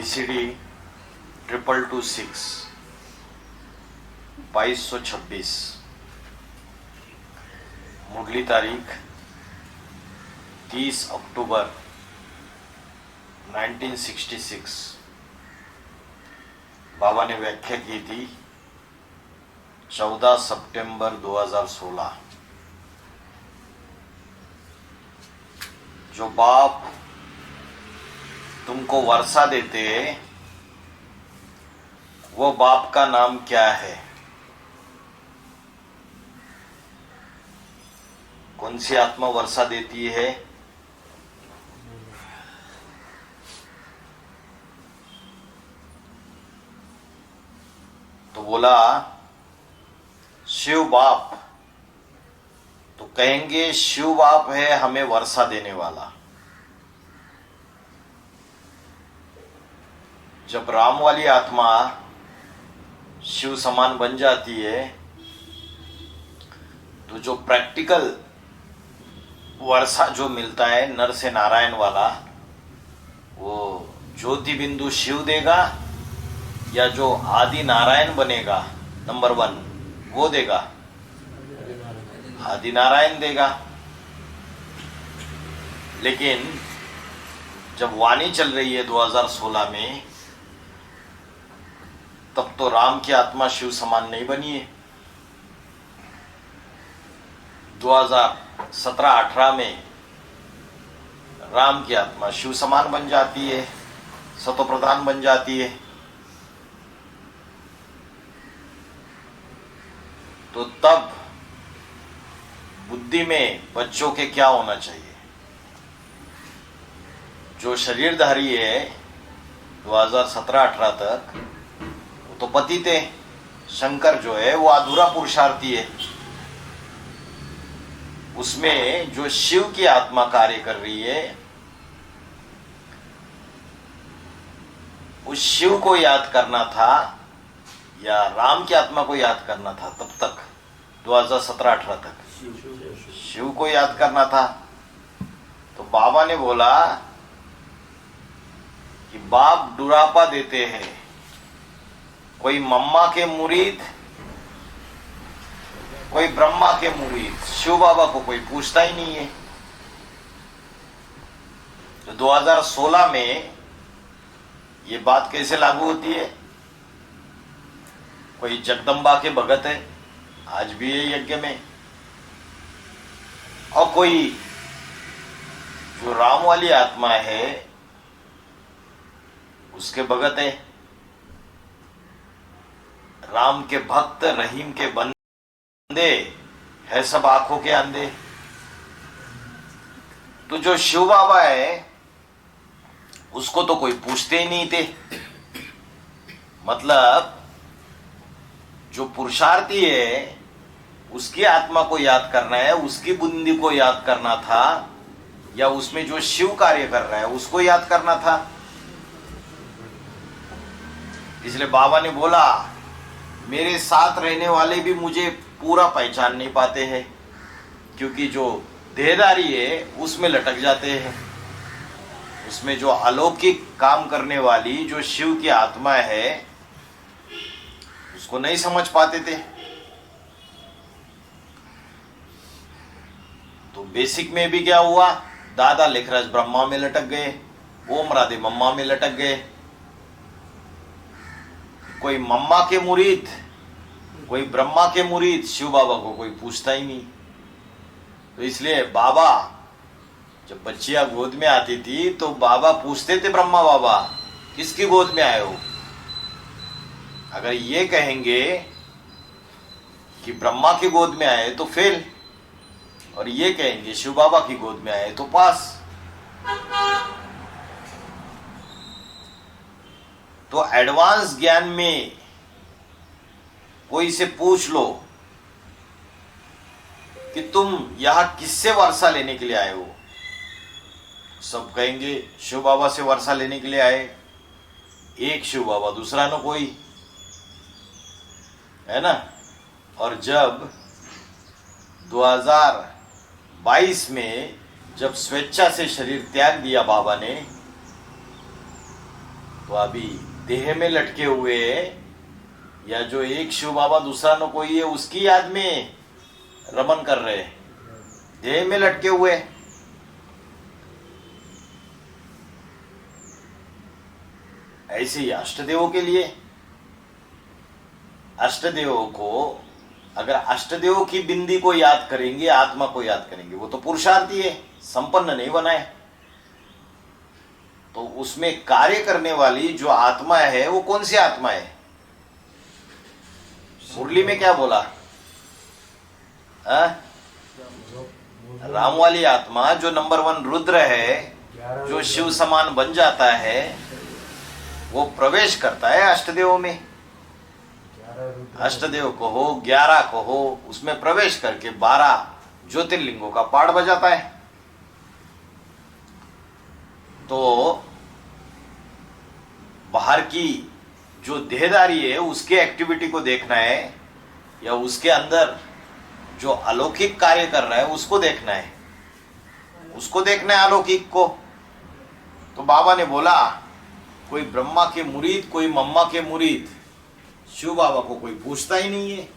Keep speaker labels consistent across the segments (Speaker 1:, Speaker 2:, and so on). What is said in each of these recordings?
Speaker 1: BCD 2226 2226 मुरली तारीख 30 अक्टूबर 1966। बाबा ने व्याख्या की थी 14 सितंबर 2016। जो बाप तुमको वर्षा देते वो बाप का नाम क्या है? कौन सी आत्मा वर्षा देती है? तो बोला शिव बाप। तो कहेंगे शिव बाप है हमें वर्षा देने वाला। जब राम वाली आत्मा शिव समान बन जाती है तो जो प्रैक्टिकल वर्षा जो मिलता है नर से नारायण वाला, वो ज्योति बिंदु शिव देगा या जो आदि नारायण बनेगा नंबर 1 वो देगा? आदि नारायण देगा। लेकिन जब वाणी चल रही है 2016 में, तब तो राम की आत्मा शिव समान नहीं बनी है। 2017-18 में राम की आत्मा शिव समान बन जाती है, सतो प्रधान बन जाती है। तो तब बुद्धि में बच्चों के क्या होना चाहिए? जो शरीरधारी है 2017-18 तक वो तो पति थे। शंकर जो है वो अधूरा पुरुषार्थी है। उसमें जो शिव की आत्मा कार्य कर रही है, उस शिव को याद करना था या राम की आत्मा को याद करना था? तब तक 2017-18 तक शिव को याद करना था। तो बाबा ने बोला कि बाप डुरापा देते हैं। कोई मम्मा के मुरीद, कोई ब्रह्मा के मुरीद, शिव बाबा को कोई पूछता ही नहीं है। तो 2016 में ये बात कैसे लागू होती है? कोई जगदम्बा के भगत है, आज भी है यज्ञ में, और कोई जो राम वाली आत्मा है उसके भगत है। राम के भक्त, रहीम के बंदे है, सब आंखों के अंधे। तो जो शिव बाबा है उसको तो कोई पूछते ही नहीं थे। मतलब जो पुरुषार्थी है उसकी आत्मा को याद करना है, उसकी बुद्धि को याद करना था, या उसमें जो शिव कार्य कर रहा है उसको याद करना था। इसलिए बाबा ने बोला मेरे साथ रहने वाले भी मुझे पूरा पहचान नहीं पाते हैं, क्योंकि जो देहदारी है उसमें लटक जाते हैं। उसमें जो अलौकिक काम करने वाली जो शिव की आत्मा है उसको नहीं समझ पाते थे। तो बेसिक में भी क्या हुआ? दादा लेखराज ब्रह्मा में लटक गए, ओम राधे मम्मा में लटक गए। कोई मम्मा के मुरीद, कोई ब्रह्मा के मुरीद, शिव बाबा को कोई पूछता ही नहीं। तो इसलिए बाबा जब बच्चियां गोद में आती थी तो बाबा पूछते थे ब्रह्मा बाबा किसकी गोद में आए हो? अगर ये कहेंगे कि ब्रह्मा की गोद में आए तो फेल, और ये कहेंगे शिव बाबा की गोद में आए तो पास। तो एडवांस ज्ञान में कोई से पूछ लो कि तुम यहां किससे वर्षा लेने के लिए आए हो, सब कहेंगे शिव बाबा से वर्षा लेने के लिए आए। एक शिव बाबा, दूसरा न कोई, है ना। और जब 2022 में जब स्वेच्छा से शरीर त्याग दिया बाबा ने, तो अभी देह में लटके हुए, या जो एक शिव बाबा दूसरा न कोई है उसकी याद में रमन कर रहे, देह में लटके हुए। ऐसे ही अष्टदेवों के लिए, अष्टदेवों को अगर अष्टदेवों की बिंदी को याद करेंगे, आत्मा को याद करेंगे, वो तो पुरुषार्थी है, संपन्न नहीं बनाए, तो उसमें कार्य करने वाली जो आत्मा है वो कौन सी आत्मा है? मुरली में क्या बोला? राम वाली आत्मा जो नंबर 1 रुद्र है, जो शिव समान बन जाता है, वो प्रवेश करता है अष्टदेवों में। अष्टदेव को हो, 11 को हो, उसमें प्रवेश करके 12 ज्योतिर्लिंगों का पाठ बजाता है। तो बाहर की जो देहदारी है उसके एक्टिविटी को देखना है, या उसके अंदर जो अलौकिक कार्य कर रहा है उसको देखना है, उसको देखना है अलौकिक को। तो बाबा ने बोला कोई ब्रह्मा के मुरीद, कोई मम्मा के मुरीद, शिव बाबा को कोई पूछता ही नहीं है।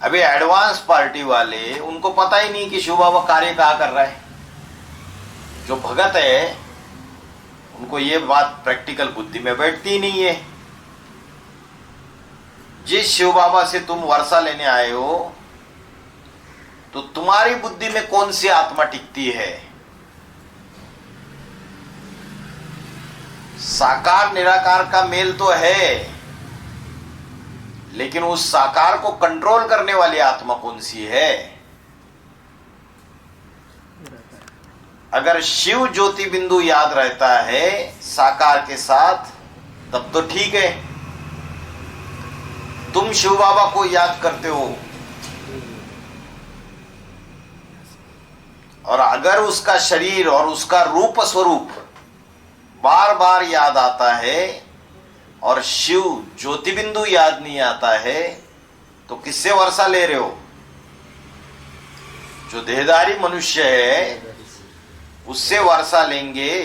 Speaker 1: अभी एडवांस पार्टी वाले, उनको पता ही नहीं कि शिव बाबा कार्य कहाँ कर रहा है। जो भगत है उनको ये बात प्रैक्टिकल बुद्धि में बैठती ही नहीं है। जिस शिव बाबा से तुम वर्षा लेने आए हो, तो तुम्हारी बुद्धि में कौन सी आत्मा टिकती है? साकार निराकार का मेल तो है, लेकिन उस साकार को कंट्रोल करने वाली आत्मा कौन सी है? अगर शिव ज्योति बिंदु याद रहता है साकार के साथ, तब तो ठीक है, तुम शिव बाबा को याद करते हो। और अगर उसका शरीर और उसका रूप स्वरूप बार बार याद आता है और शिव ज्योति बिंदु याद नहीं आता है, तो किससे वर्षा ले रहे हो? जो देहधारी मनुष्य है उससे वर्षा लेंगे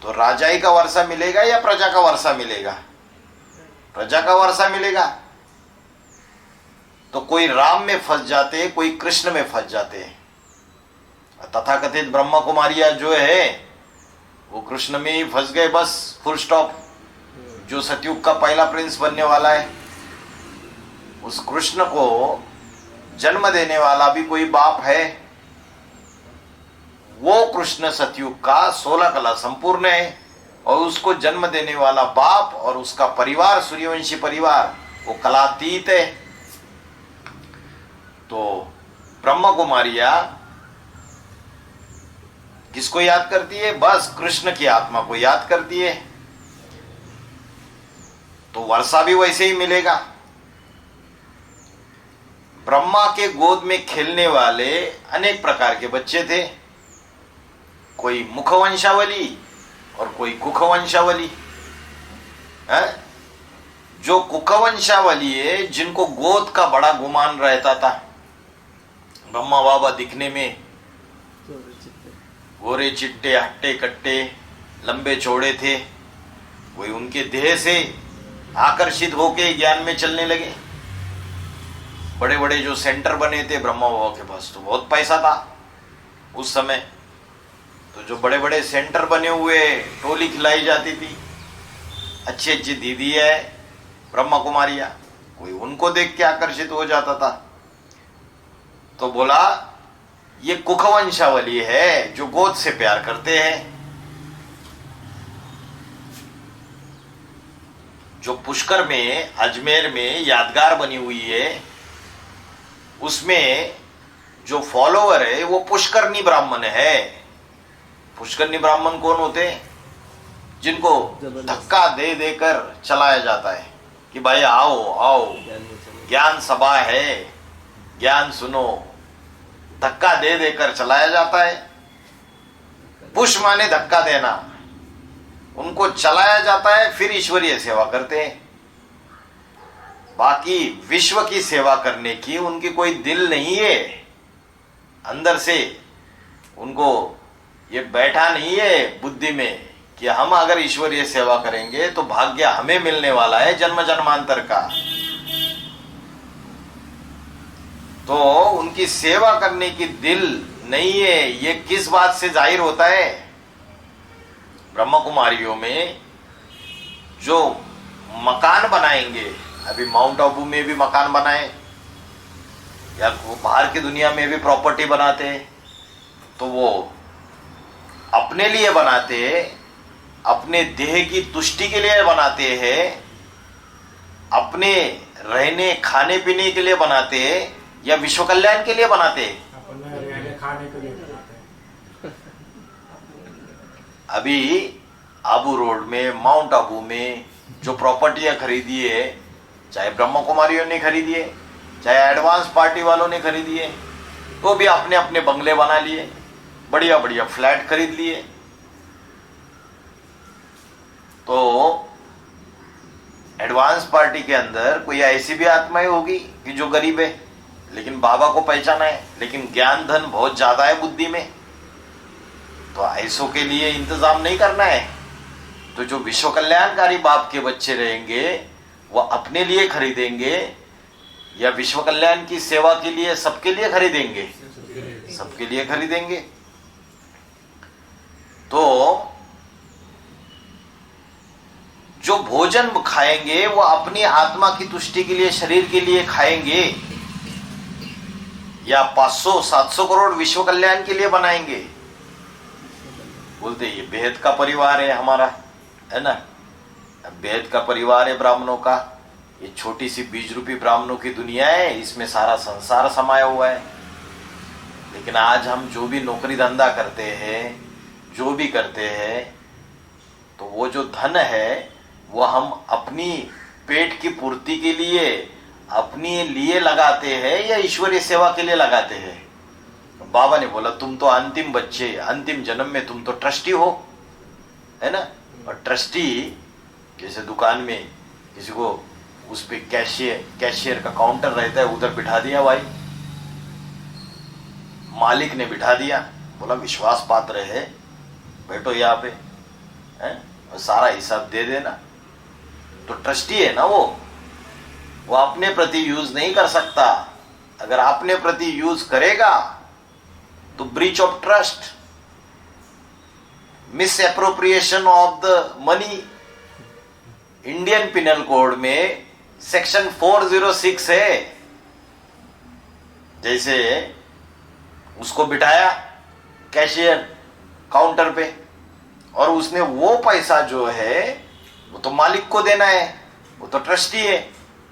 Speaker 1: तो राजाई का वर्षा मिलेगा या प्रजा का वर्षा मिलेगा? प्रजा का वर्षा मिलेगा। तो कोई राम में फंस जाते, कोई कृष्ण में फंस जाते। तथाकथित ब्रह्मा कुमारियां जो है वो कृष्ण में ही फंस गए, बस फुल स्टॉप। जो सतयुग का पहला प्रिंस बनने वाला है, उस कृष्ण को जन्म देने वाला भी कोई बाप है। वो कृष्ण सतयुग का 16 कला संपूर्ण है, और उसको जन्म देने वाला बाप और उसका परिवार, सूर्यवंशी परिवार, वो कलातीत है। तो ब्रह्मा कुमारियां किसको याद करती है? बस कृष्ण की आत्मा को याद करती है। तो वर्षा भी वैसे ही मिलेगा। ब्रह्मा के गोद में खेलने वाले अनेक प्रकार के बच्चे थे, कोई मुखवंशावली और कोई कुखवंशावली है। जो कुखवंशावली है, जिनको गोद का बड़ा गुमान रहता था, ब्रह्मा बाबा दिखने में गोरे चिट्टे हट्टे कट्टे लंबे चौड़े थे, कोई उनके देह से आकर्षित होके ज्ञान में चलने लगे। बड़े बड़े जो सेंटर बने थे ब्रह्मा बाबा के पास, तो बहुत पैसा था उस समय। तो जो बड़े बड़े सेंटर बने हुए, टोली खिलाई जाती थी, अच्छी अच्छी दीदी है ब्रह्मा कुमारियां, कोई उनको देख के आकर्षित हो जाता था। तो बोला ये कुखवंशावली है, जो गोद से प्यार करते हैं। जो पुष्कर में, अजमेर में यादगार बनी हुई है, उसमें जो फॉलोवर है वो पुष्करनी ब्राह्मण है। पुष्करनी ब्राह्मण कौन होते? जिनको धक्का दे देकर चलाया जाता है कि भाई आओ आओ, ज्ञान सभा है, ज्ञान सुनो। धक्का दे देकर चलाया जाता है। पुश माने धक्का देना, उनको चलाया जाता है, फिर ईश्वरीय सेवा करते हैं। बाकी विश्व की सेवा करने की उनकी कोई दिल नहीं है। अंदर से उनको ये बैठा नहीं है बुद्धि में कि हम अगर ईश्वरीय सेवा करेंगे तो भाग्य हमें मिलने वाला है जन्म जन्मांतर का। तो उनकी सेवा करने की दिल नहीं है। ये किस बात से जाहिर होता है? ब्रह्म कुमारियों में जो मकान बनाएंगे, अभी माउंट आबू में भी मकान बनाए या वो बाहर की दुनिया में भी प्रॉपर्टी बनाते हैं, तो वो अपने लिए बनाते हैं, अपने देह की तुष्टि के लिए बनाते हैं, अपने रहने खाने पीने के लिए बनाते हैं या विश्व कल्याण के लिए बनाते हैं?
Speaker 2: अपने रहने खाने के लिए बनाते हैं।
Speaker 1: अभी आबू रोड में, माउंट आबू में जो प्रॉपर्टियां खरीदी है, चाहे ब्रह्म कुमारियों ने खरीदी है, चाहे एडवांस पार्टी वालों ने खरीदी है, तो भी अपने अपने बंगले बना लिए, बढ़िया बढ़िया फ्लैट खरीद लिए। तो एडवांस पार्टी के अंदर कोई ऐसी भी आत्माएं होगी कि जो गरीब है लेकिन बाबा को पहचाना है, लेकिन ज्ञान धन बहुत ज्यादा है बुद्धि में, तो ऐसों के लिए इंतजाम नहीं करना है। तो जो विश्व कल्याणकारी बाप के बच्चे रहेंगे वो अपने लिए खरीदेंगे या विश्व कल्याण की सेवा के लिए सबके लिए खरीदेंगे? सबके लिए खरीदेंगे। तो जो भोजन खाएंगे वो अपनी आत्मा की तुष्टि के लिए, शरीर के लिए खाएंगे या 500-700 करोड़ विश्व कल्याण के लिए बनाएंगे? बोलते ये बेहद का परिवार है हमारा, है ना, बेहद का परिवार है ब्राह्मणों का, ये छोटी सी 20 रूपी ब्राह्मणों की दुनिया है, इसमें सारा संसार समाया हुआ है। लेकिन आज हम जो भी नौकरी धंधा करते हैं, जो भी करते हैं, तो वो जो धन है वो हम अपनी पेट की पूर्ति के लिए, अपने लिए लगाते हैं या ईश्वरीय सेवा के लिए लगाते हैं? बाबा ने बोला तुम तो अंतिम बच्चे, अंतिम जन्म में तुम तो ट्रस्टी हो, है ना। और ट्रस्टी जैसे दुकान में किसी को उस पे कैशियर का काउंटर रहता है, उधर बिठा दिया भाई, मालिक ने बिठा दिया, बोला विश्वास पात्र है, बैठो यहाँ पे, है, और सारा हिसाब दे देना। तो ट्रस्टी है ना वो अपने प्रति यूज नहीं कर सकता। अगर अपने प्रति यूज करेगा तो breach of trust, miss appropriation of the money. Indian penal code में सेक्शन 406 है। जैसे उसको बिठाया कैशियर काउंटर पे और उसने वो पैसा जो है वो तो मालिक को देना है, वो तो ट्रस्टी है,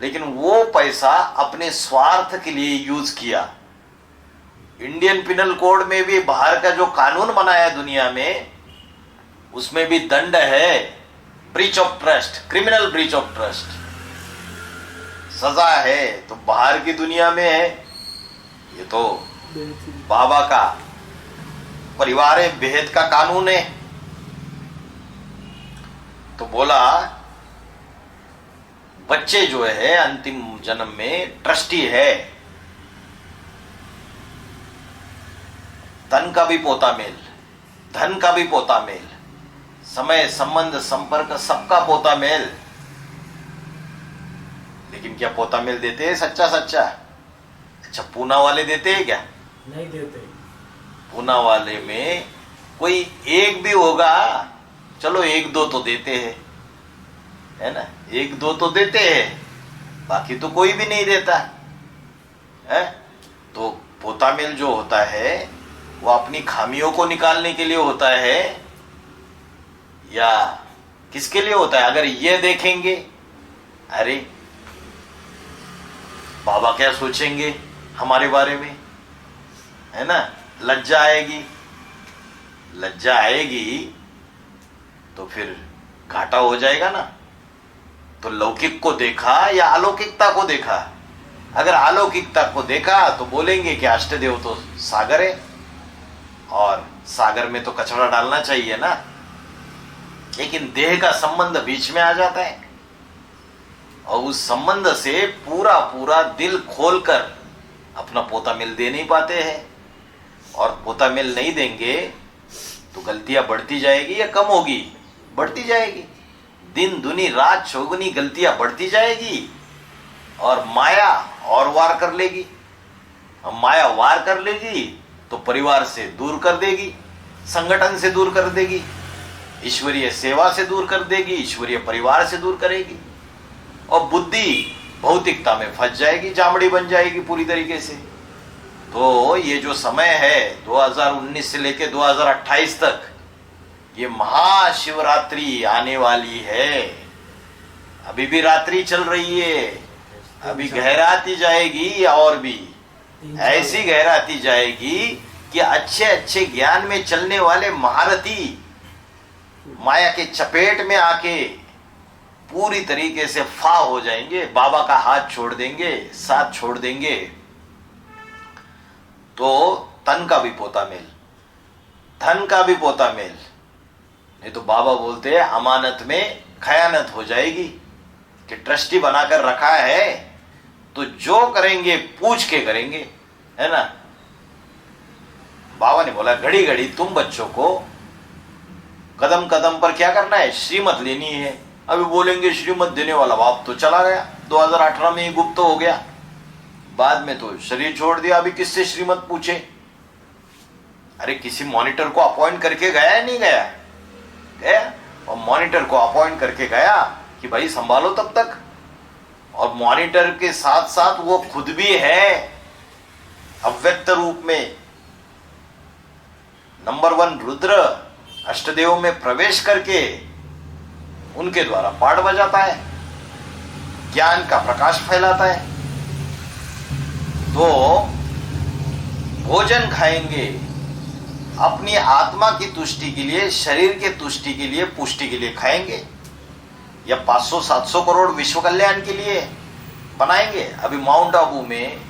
Speaker 1: लेकिन वो पैसा अपने स्वार्थ के लिए यूज किया। इंडियन पिनल कोड में भी बाहर का जो कानून बनाया दुनिया में, उसमें भी दंड है breach of trust, criminal breach of trust, सजा है। तो बाहर की दुनिया में है, ये तो बाबा का परिवार है, बेहद का कानून है। तो बोला बच्चे जो है अंतिम जन्म में ट्रस्टी है, धन का भी पोता मेल, धन का भी पोता मेल, समय संबंध संपर्क सबका पोता मेल। लेकिन क्या पोता मेल देते हैं सच्चा सच्चा? अच्छा, पूना वाले देते हैं क्या?
Speaker 2: नहीं देते।
Speaker 1: पूना वाले में कोई एक भी होगा, चलो एक दो तो देते हैं, है ना, एक दो तो देते हैं, बाकी तो कोई भी नहीं देता है। तो पोता मेल जो होता है वो अपनी खामियों को निकालने के लिए होता है या किसके लिए होता है? अगर ये देखेंगे अरे बाबा क्या सोचेंगे हमारे बारे में, है ना, लज्जा आएगी, लज्जा आएगी तो फिर घाटा हो जाएगा ना। तो लौकिक को देखा या अलौकिकता को देखा? अगर अलौकिकता को देखा तो बोलेंगे कि अष्टदेव तो सागर है और सागर में तो कचरा डालना चाहिए ना। लेकिन देह का संबंध बीच में आ जाता है और उस संबंध से पूरा पूरा दिल खोलकर अपना पोता मिल दे नहीं पाते हैं। और पोता मिल नहीं देंगे तो गलतियां बढ़ती जाएगी या कम होगी? बढ़ती जाएगी। दिन दुनी रात चौगुनी गलतियां बढ़ती जाएगी और माया और वार कर लेगी। अब माया वार कर लेगी तो परिवार से दूर कर देगी, संगठन से दूर कर देगी, ईश्वरीय सेवा से दूर कर देगी, ईश्वरीय परिवार से दूर करेगी और बुद्धि भौतिकता में फंस जाएगी, जामड़ी बन जाएगी पूरी तरीके से। तो ये जो समय है 2019 से लेकर 2028 तक, ये महाशिवरात्रि आने वाली है। अभी भी रात्रि चल रही है, अभी गहराती जाएगी और भी ऐसी गहराती जाएगी कि अच्छे अच्छे ज्ञान में चलने वाले महारथी माया के चपेट में आके पूरी तरीके से फा हो जाएंगे, बाबा का हाथ छोड़ देंगे, साथ छोड़ देंगे। तो तन का भी पोता मेल, धन का भी पोता मेल। नहीं तो बाबा बोलते हैं अमानत में खयानत हो जाएगी कि ट्रस्टी बनाकर रखा है तो जो करेंगे पूछ के करेंगे, है ना। बाबा ने बोला घड़ी घड़ी तुम बच्चों को कदम कदम पर क्या करना है, श्रीमत लेनी है। अभी बोलेंगे श्रीमत देने वाला बाप तो चला गया, 2018 में ही गुप्त हो गया, बाद में तो शरीर छोड़ दिया। अभी किससे श्रीमत पूछे? अरे किसी मॉनिटर को अपॉइंट करके गया है, नहीं गया? गया, और मॉनिटर को अपॉइंट करके गया कि भाई संभालो तब तक। और मॉनिटर के साथ साथ वो खुद भी है अव्यक्त रूप में नंबर 1 रुद्र अष्टदेव में प्रवेश करके उनके द्वारा पाठ बजाता है, ज्ञान का प्रकाश फैलाता है। तो भोजन खाएंगे अपनी आत्मा की तुष्टि के लिए, शरीर के तुष्टि के लिए, पुष्टि के लिए खाएंगे, या 500-700 करोड़ विश्व कल्याण के लिए बनाएंगे। अभी माउंट आबू में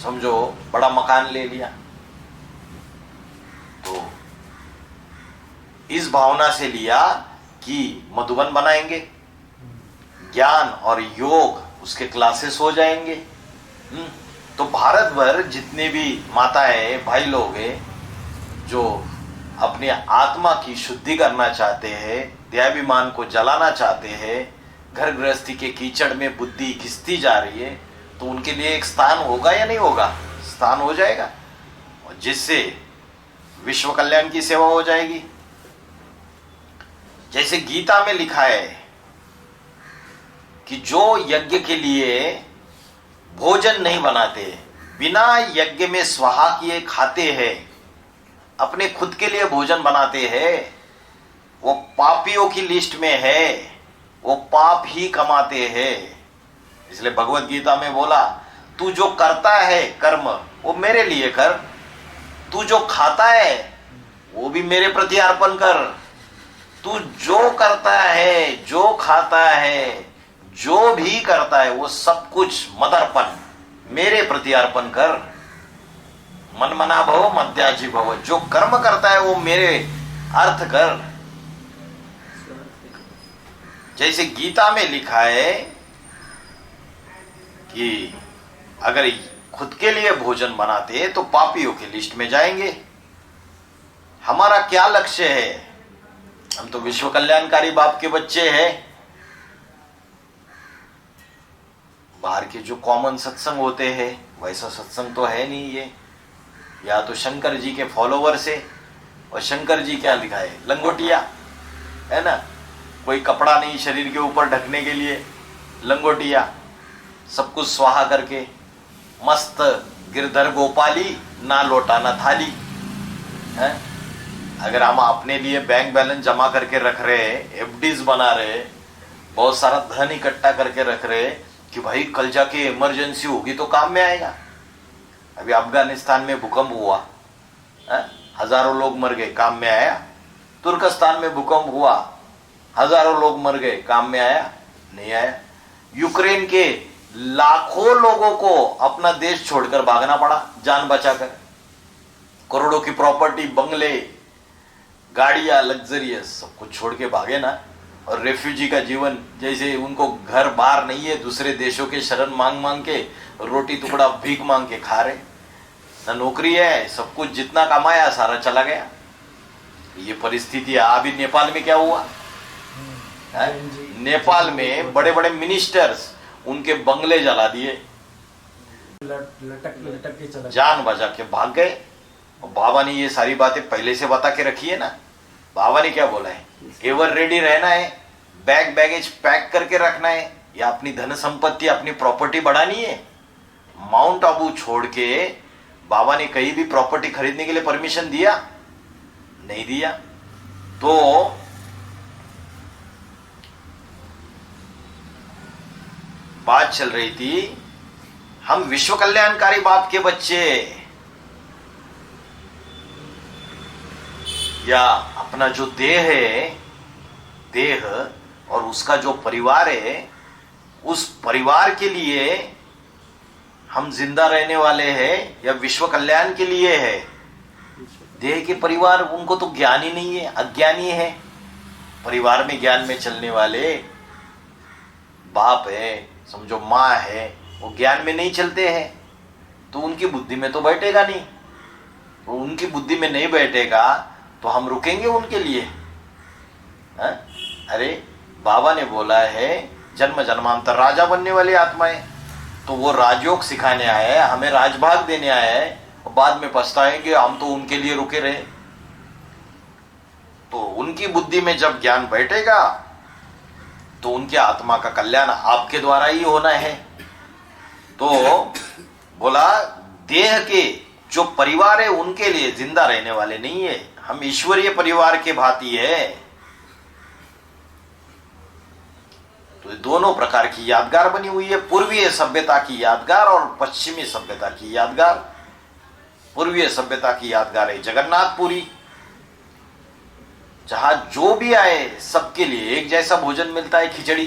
Speaker 1: समझो बड़ा मकान ले लिया, तो इस भावना से लिया कि मधुबन बनाएंगे, ज्ञान और योग उसके क्लासेस हो जाएंगे। तो भारत भर जितने भी माताएं भाई लोग हैं जो अपनी आत्मा की शुद्धि करना चाहते हैं, देहाभिमान को जलाना चाहते हैं, घर गृहस्थी के कीचड़ में बुद्धि घिसती जा रही है, तो उनके लिए एक स्थान होगा या नहीं होगा? स्थान हो जाएगा, और जिससे विश्व कल्याण की सेवा हो जाएगी। जैसे गीता में लिखा है कि जो यज्ञ के लिए भोजन नहीं बनाते, बिना यज्ञ में स्वाहा किए खाते हैं, अपने खुद के लिए भोजन बनाते हैं, वो पापियों की लिस्ट में है, वो पाप ही कमाते हैं। इसलिए भगवत गीता में बोला तू जो करता है कर्म वो मेरे लिए कर, तू जो खाता है वो भी मेरे प्रति अर्पण कर, तू जो करता है, जो खाता है, जो भी करता है वो सब कुछ मदर्पण मेरे प्रति अर्पण कर। मन मना भव मध्याजी भव, जो कर्म करता है वो मेरे अर्थ कर। जैसे गीता में लिखा है कि अगर खुद के लिए भोजन बनाते हैं तो पापियों की लिस्ट में जाएंगे। हमारा क्या लक्ष्य है? हम तो विश्व कल्याणकारी बाप के बच्चे हैं। बाहर के जो कॉमन सत्संग होते हैं वैसा सत्संग तो है नहीं ये, या तो शंकर जी के फॉलोवर्स है, और शंकर जी क्या लिखा है? लंगोटिया, है ना। कोई कपड़ा नहीं शरीर के ऊपर ढकने के लिए, लंगोटिया, सब कुछ स्वाहा करके मस्त गिरधर गोपाली, ना लोटा ना थाली है। अगर हम अपने लिए बैंक बैलेंस जमा करके रख रहे हैं, एफडीज बना रहे, बहुत सारा धन इकट्ठा करके रख रहे कि भाई कल जाके इमरजेंसी होगी तो काम में आएगा। अभी अफगानिस्तान में भूकंप हुआ है, हजारों लोग मर गए, काम में आया? तुर्कस्तान में भूकंप हुआ, हजारों लोग मर गए, काम में आया? नहीं आया। यूक्रेन के लाखों लोगों को अपना देश छोड़कर भागना पड़ा जान बचाकर। करोड़ों की प्रॉपर्टी, बंगले, गाड़ियां, लग्जरियस सब कुछ छोड़ के भागे ना। और रेफ्यूजी का जीवन, जैसे उनको घर बार नहीं है, दूसरे देशों के शरण मांग मांग के रोटी टुकड़ा भीख मांग के खा रहे, ना नौकरी है, सब कुछ जितना कमाया सारा चला गया। ये परिस्थिति अभी नेपाल में क्या हुआ है?
Speaker 2: जैन जी।
Speaker 1: नेपाल में बड़े बड़े मिनिस्टर्स उनके बंगले जला दिए,
Speaker 2: लटक लटक के चला
Speaker 1: जान बचा के भाग गए। और बाबा ने ये सारी बातें पहले से बता के रखी है ना। बाबा ने क्या बोला है? एवर रेडी रहना है, बैग बैगेज पैक करके रखना है, या अपनी धन संपत्ति अपनी प्रॉपर्टी बढ़ानी है। माउंट आबू छोड़ के बाबा ने कहीं भी प्रॉपर्टी खरीदने के लिए परमिशन दिया? नहीं दिया। तो बात चल रही थी, हम विश्व कल्याणकारी बाप के बच्चे, या अपना जो देह है, देह और उसका जो परिवार है, उस परिवार के लिए हम जिंदा रहने वाले हैं या विश्व कल्याण के लिए है? देह के परिवार, उनको तो ज्ञान ही नहीं है, अज्ञानी है। परिवार में ज्ञान में चलने वाले बाप है, समझो माँ है, वो ज्ञान में नहीं चलते हैं, तो उनकी बुद्धि में तो बैठेगा नहीं। तो उनकी बुद्धि में नहीं बैठेगा तो हम रुकेंगे उनके लिए? हा? अरे बाबा ने बोला है जन्म जन्मांतर राजा बनने वाली आत्माएं, तो वो राजयोग सिखाने आए हैं, हमें राजभाग देने आए हैं, और बाद में पछताएंगे हम तो उनके लिए रुके रहे। तो उनकी बुद्धि में जब ज्ञान बैठेगा तो उनकी आत्मा का कल्याण आपके द्वारा ही होना है। तो बोला देह के जो परिवार है उनके लिए जिंदा रहने वाले नहीं है, हम ईश्वरीय परिवार के भांति है। तो दोनों प्रकार की यादगार बनी हुई है, पूर्वीय सभ्यता की यादगार और पश्चिमी सभ्यता की यादगार। पूर्वीय सभ्यता की यादगार है जगन्नाथपुरी, जहां जो भी आए सबके लिए एक जैसा भोजन मिलता है, खिचड़ी।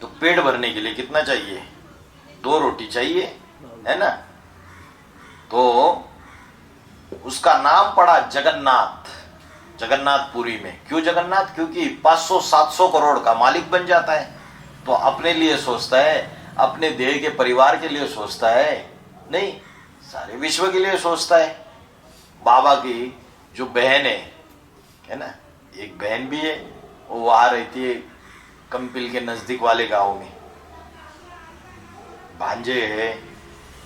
Speaker 1: तो पेट भरने के लिए कितना चाहिए? 2 रोटी चाहिए, है ना? तो उसका नाम पड़ा जगन्नाथ, जगन्नाथपुरी में। क्यों जगन्नाथ? क्योंकि 500-700 करोड़ का मालिक बन जाता है। तो अपने लिए सोचता है, अपने देह के परिवार के लिए सोचता है नहीं, सारे विश्व के लिए सोचता है। बाबा की जो बहन है ना, एक बहन भी है, वो वहां रहती है कंपिल के नजदीक वाले गांव में। भांजे है,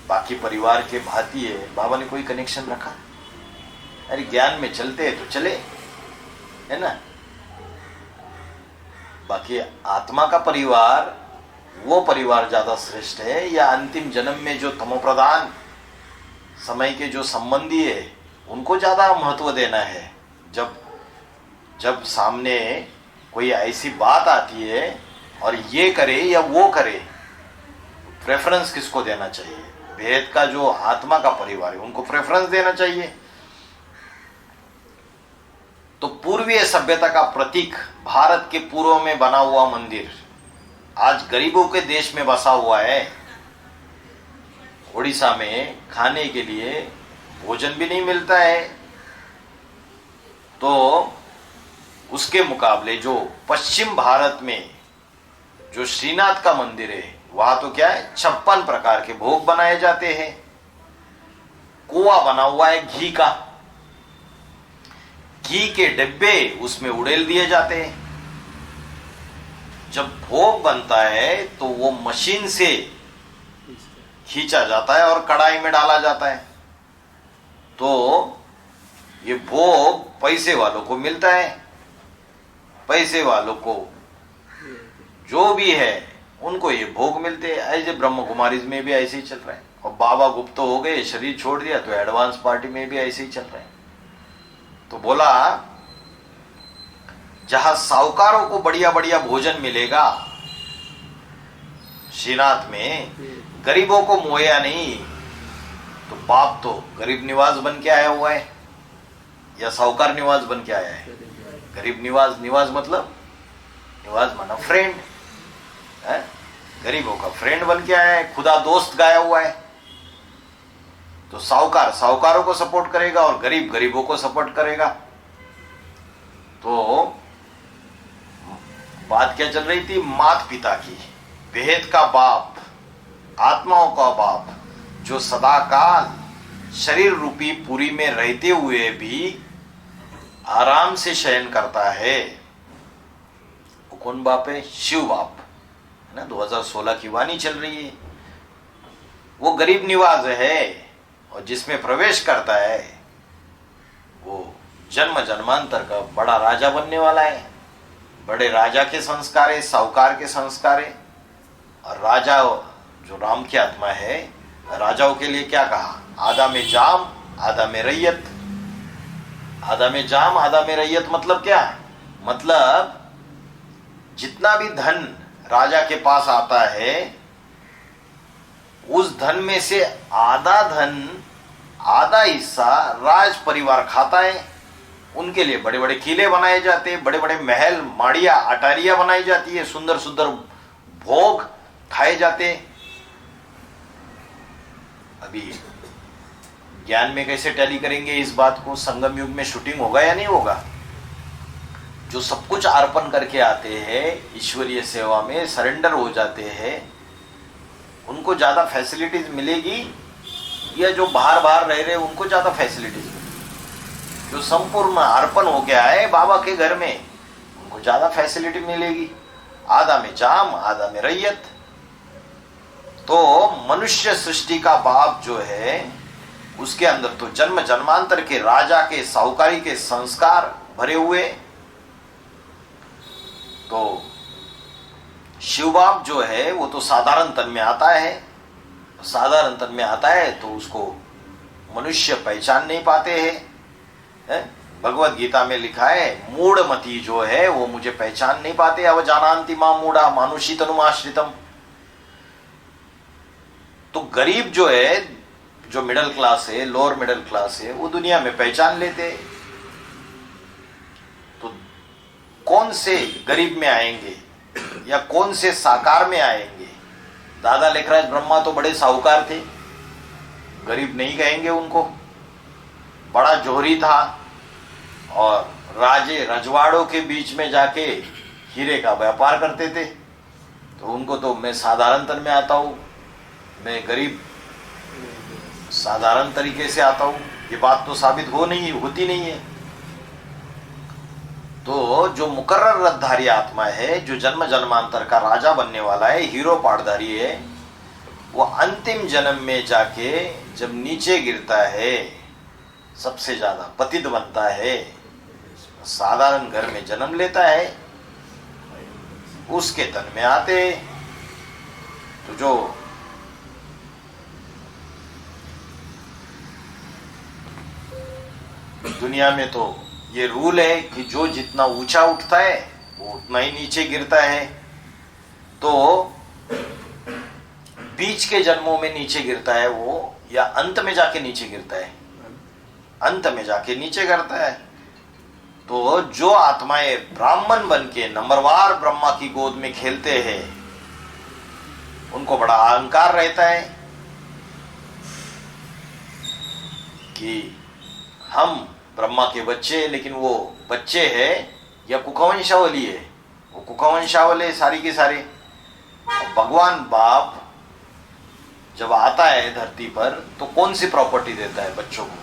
Speaker 1: बाकी परिवार के भांति है। बाबा ने कोई कनेक्शन रखा? अरे ज्ञान में चलते हैं तो चले, है ना? बाकी आत्मा का परिवार, वो परिवार ज्यादा श्रेष्ठ है, या अंतिम जन्म में जो तमोप्रधान समय के जो संबंधी है उनको ज्यादा महत्व देना है? जब सामने कोई ऐसी बात आती है और ये करे या वो करे, प्रेफरेंस किसको देना चाहिए? भेद का जो आत्मा का परिवार है उनको प्रेफरेंस देना चाहिए। तो पूर्वीय सभ्यता का प्रतीक भारत के पूर्व में बना हुआ मंदिर आज गरीबों के देश में बसा हुआ है। उड़ीसा में खाने के लिए भोजन भी नहीं मिलता है, तो उसके मुकाबले जो पश्चिम भारत में जो श्रीनाथ का मंदिर है, वहां तो क्या है, 56 प्रकार के भोग बनाए जाते हैं। कुआ बना हुआ है घी का, घी के डिब्बे उसमें उड़ेल दिए जाते हैं। जब भोग बनता है तो वो मशीन से खींचा जाता है और कढ़ाई में डाला जाता है। तो ये भोग पैसे वालों को मिलता है। पैसे वालों को जो भी है उनको ये भोग मिलते हैं। ऐसे ब्रह्म कुमारीज में भी ऐसे ही चल रहा है। और बाबा गुप्त हो गए, शरीर छोड़ दिया, तो एडवांस पार्टी में भी ऐसे ही चल रहा है। तो बोला जहां साहूकारों को बढ़िया बढ़िया भोजन मिलेगा, श्रीनाथ में गरीबों को मोया नहीं। तो बाप तो गरीब निवास बन के आया हुआ है या साहूकार निवास बन के आया है? गरीब निवास, निवास मतलब निवास माना फ्रेंड है, गरीबों का फ्रेंड बन के आया है, खुदा दोस्त गाया हुआ है। तो साहूकार साहूकारों को सपोर्ट करेगा और गरीब गरीबों को सपोर्ट करेगा। तो बात क्या चल रही थी? माता पिता की, भेद का बाप, आत्माओं का बाप, जो सदा काल शरीर रूपी पुरी में रहते हुए भी आराम से शयन करता है, वो कौन बाप है? शिव बाप है ना। 2016 की वाणी चल रही है। वो गरीब निवाज है और जिसमें प्रवेश करता है वो जन्म जन्मांतर का बड़ा राजा बनने वाला है। बड़े राजा के संस्कार है, साहूकार के संस्कार है। और राजा जो राम की आत्मा है, राजाओं के लिए क्या कहा? आधा में जाम आधा में रैयत। आधा में जाम आधा में रैयत मतलब क्या? मतलब जितना भी धन राजा के पास आता है उस धन में से आधा धन, आधा हिस्सा राज परिवार खाता है। उनके लिए बड़े बड़े किले बनाए जाते हैं, बड़े बड़े महल, माड़िया, अटारियां बनाई जाती है, सुंदर सुंदर भोग खाए जाते हैं। अभी ज्ञान में कैसे टैली करेंगे इस बात को? संगम युग में शूटिंग होगा या नहीं होगा? जो सब कुछ अर्पण करके आते हैं, ईश्वरीय सेवा में सरेंडर हो जाते हैं, उनको ज्यादा फैसिलिटीज मिलेगी या जो बाहर बाहर रह रहे उनको ज्यादा फैसिलिटीज मिलेगी? जो संपूर्ण अर्पण हो गया है बाबा के घर में उनको ज्यादा फैसिलिटी मिलेगी। आधा में जाम आधा में रैयत। तो मनुष्य सृष्टि का बाप जो है उसके अंदर तो जन्म जन्मांतर के राजा के, साहूकारी के संस्कार भरे हुए। तो शिव बाप जो है वो तो साधारण तन में आता है। साधारण तन में आता है तो उसको मनुष्य पहचान नहीं पाते हैं। भगवत गीता में लिखा है मूढ़मती जो है वो मुझे पहचान नहीं पाते। अवजानान्ति मां मूढ़ा मानुषी तनुमाश्रितम। तो गरीब जो है, जो मिडिल क्लास है, लोअर मिडिल क्लास है, वो दुनिया में पहचान लेते। तो कौन से गरीब में आएंगे या कौन से साकार में आएंगे? दादा लेखराज ब्रह्मा तो बड़े साहूकार थे, गरीब नहीं कहेंगे उनको। बड़ा जोहरी था और राजे रजवाड़ों के बीच में जाके हीरे का व्यापार करते थे। तो उनको तो मैं साधारण तन में आता हूं, मैं गरीब साधारण तरीके से आता हूं, ये बात तो साबित होती नहीं है। तो जो मुकर्रर रथधारी आत्मा है, जो जन्म जन्मांतर का राजा बनने वाला है, हीरो पाटधारी है, वो अंतिम जन्म में जाके जब नीचे गिरता है सबसे ज्यादा पतित बनता है, साधारण घर में जन्म लेता है, उसके तन में आते। तो जो दुनिया में तो ये रूल है कि जो जितना ऊंचा उठता है वो उतना ही नीचे गिरता है। तो बीच के जन्मों में नीचे गिरता है वो, या अंत में जाके नीचे गिरता है? अंत में जाके नीचे गिरता है। तो जो आत्माएं ब्राह्मण बन के नंबरवार ब्रह्मा की गोद में खेलते हैं उनको बड़ा अहंकार रहता है कि हम ब्रह्मा के बच्चे, लेकिन वो बच्चे हैं या कुकवंशावली है? वो कुकवंशावली सारी की सारी। भगवान बाप जब आता है धरती पर तो कौन सी प्रॉपर्टी देता है बच्चों को?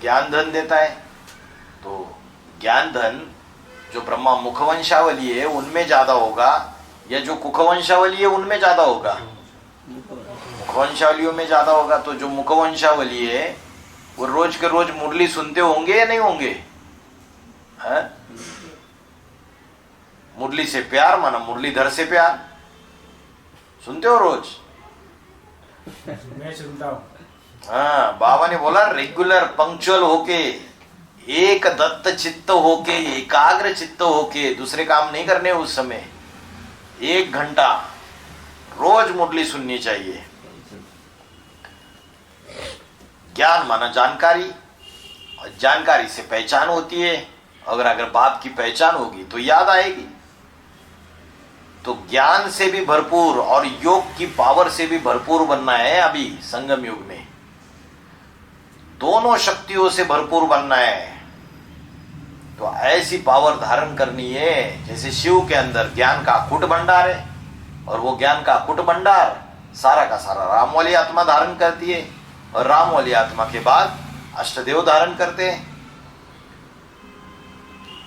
Speaker 1: ज्ञान धन देता है। तो ज्ञान धन जो ब्रह्मा मुखवंशावली है उनमें ज्यादा होगा या जो कुकवंशावली है उनमें ज्यादा होगा? मुखवंशावलियों में ज्यादा होगा। तो जो मुखवंशावली है वो रोज के रोज मुरली सुनते होंगे या नहीं होंगे? मुरली से प्यार माना मुरलीधर से प्यार सुनते हो रोज?
Speaker 2: मैं सुनता हूँ।
Speaker 1: हाँ, बाबा ने बोला रेगुलर पंक्चुअल होके, एक दत्त चित्त होके, एकाग्र चित्त होके, दूसरे काम नहीं करने उस समय। 1 घंटा रोज मुरली सुननी चाहिए। ज्ञान माना जानकारी, और जानकारी से पहचान होती है। अगर बाप की पहचान होगी तो याद आएगी। तो ज्ञान से भी भरपूर और योग की पावर से भी भरपूर बनना है। अभी संगम युग में दोनों शक्तियों से भरपूर बनना है। तो ऐसी पावर धारण करनी है जैसे शिव के अंदर ज्ञान का अखुट भंडार है, और वो ज्ञान का अखुट भंडार सारा का सारा राम वाली आत्मा धारण करती है। और राम वाली आत्मा के बाद अष्टदेव धारण करते हैं।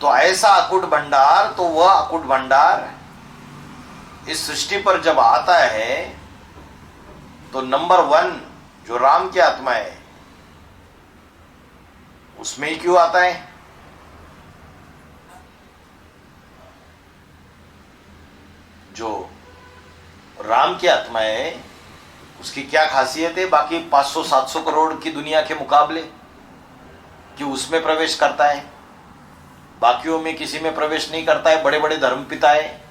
Speaker 1: तो ऐसा अकूट भंडार, तो वह अकूट भंडार इस सृष्टि पर जब आता है तो नंबर 1 जो राम की आत्मा है उसमें ही क्यों आता है? जो राम की आत्मा है उसकी क्या खासियत है बाकी 500-700 करोड़ की दुनिया के मुकाबले कि उसमें प्रवेश करता है, बाकियों में किसी में प्रवेश नहीं करता है, बड़े बड़े धर्मपिता है?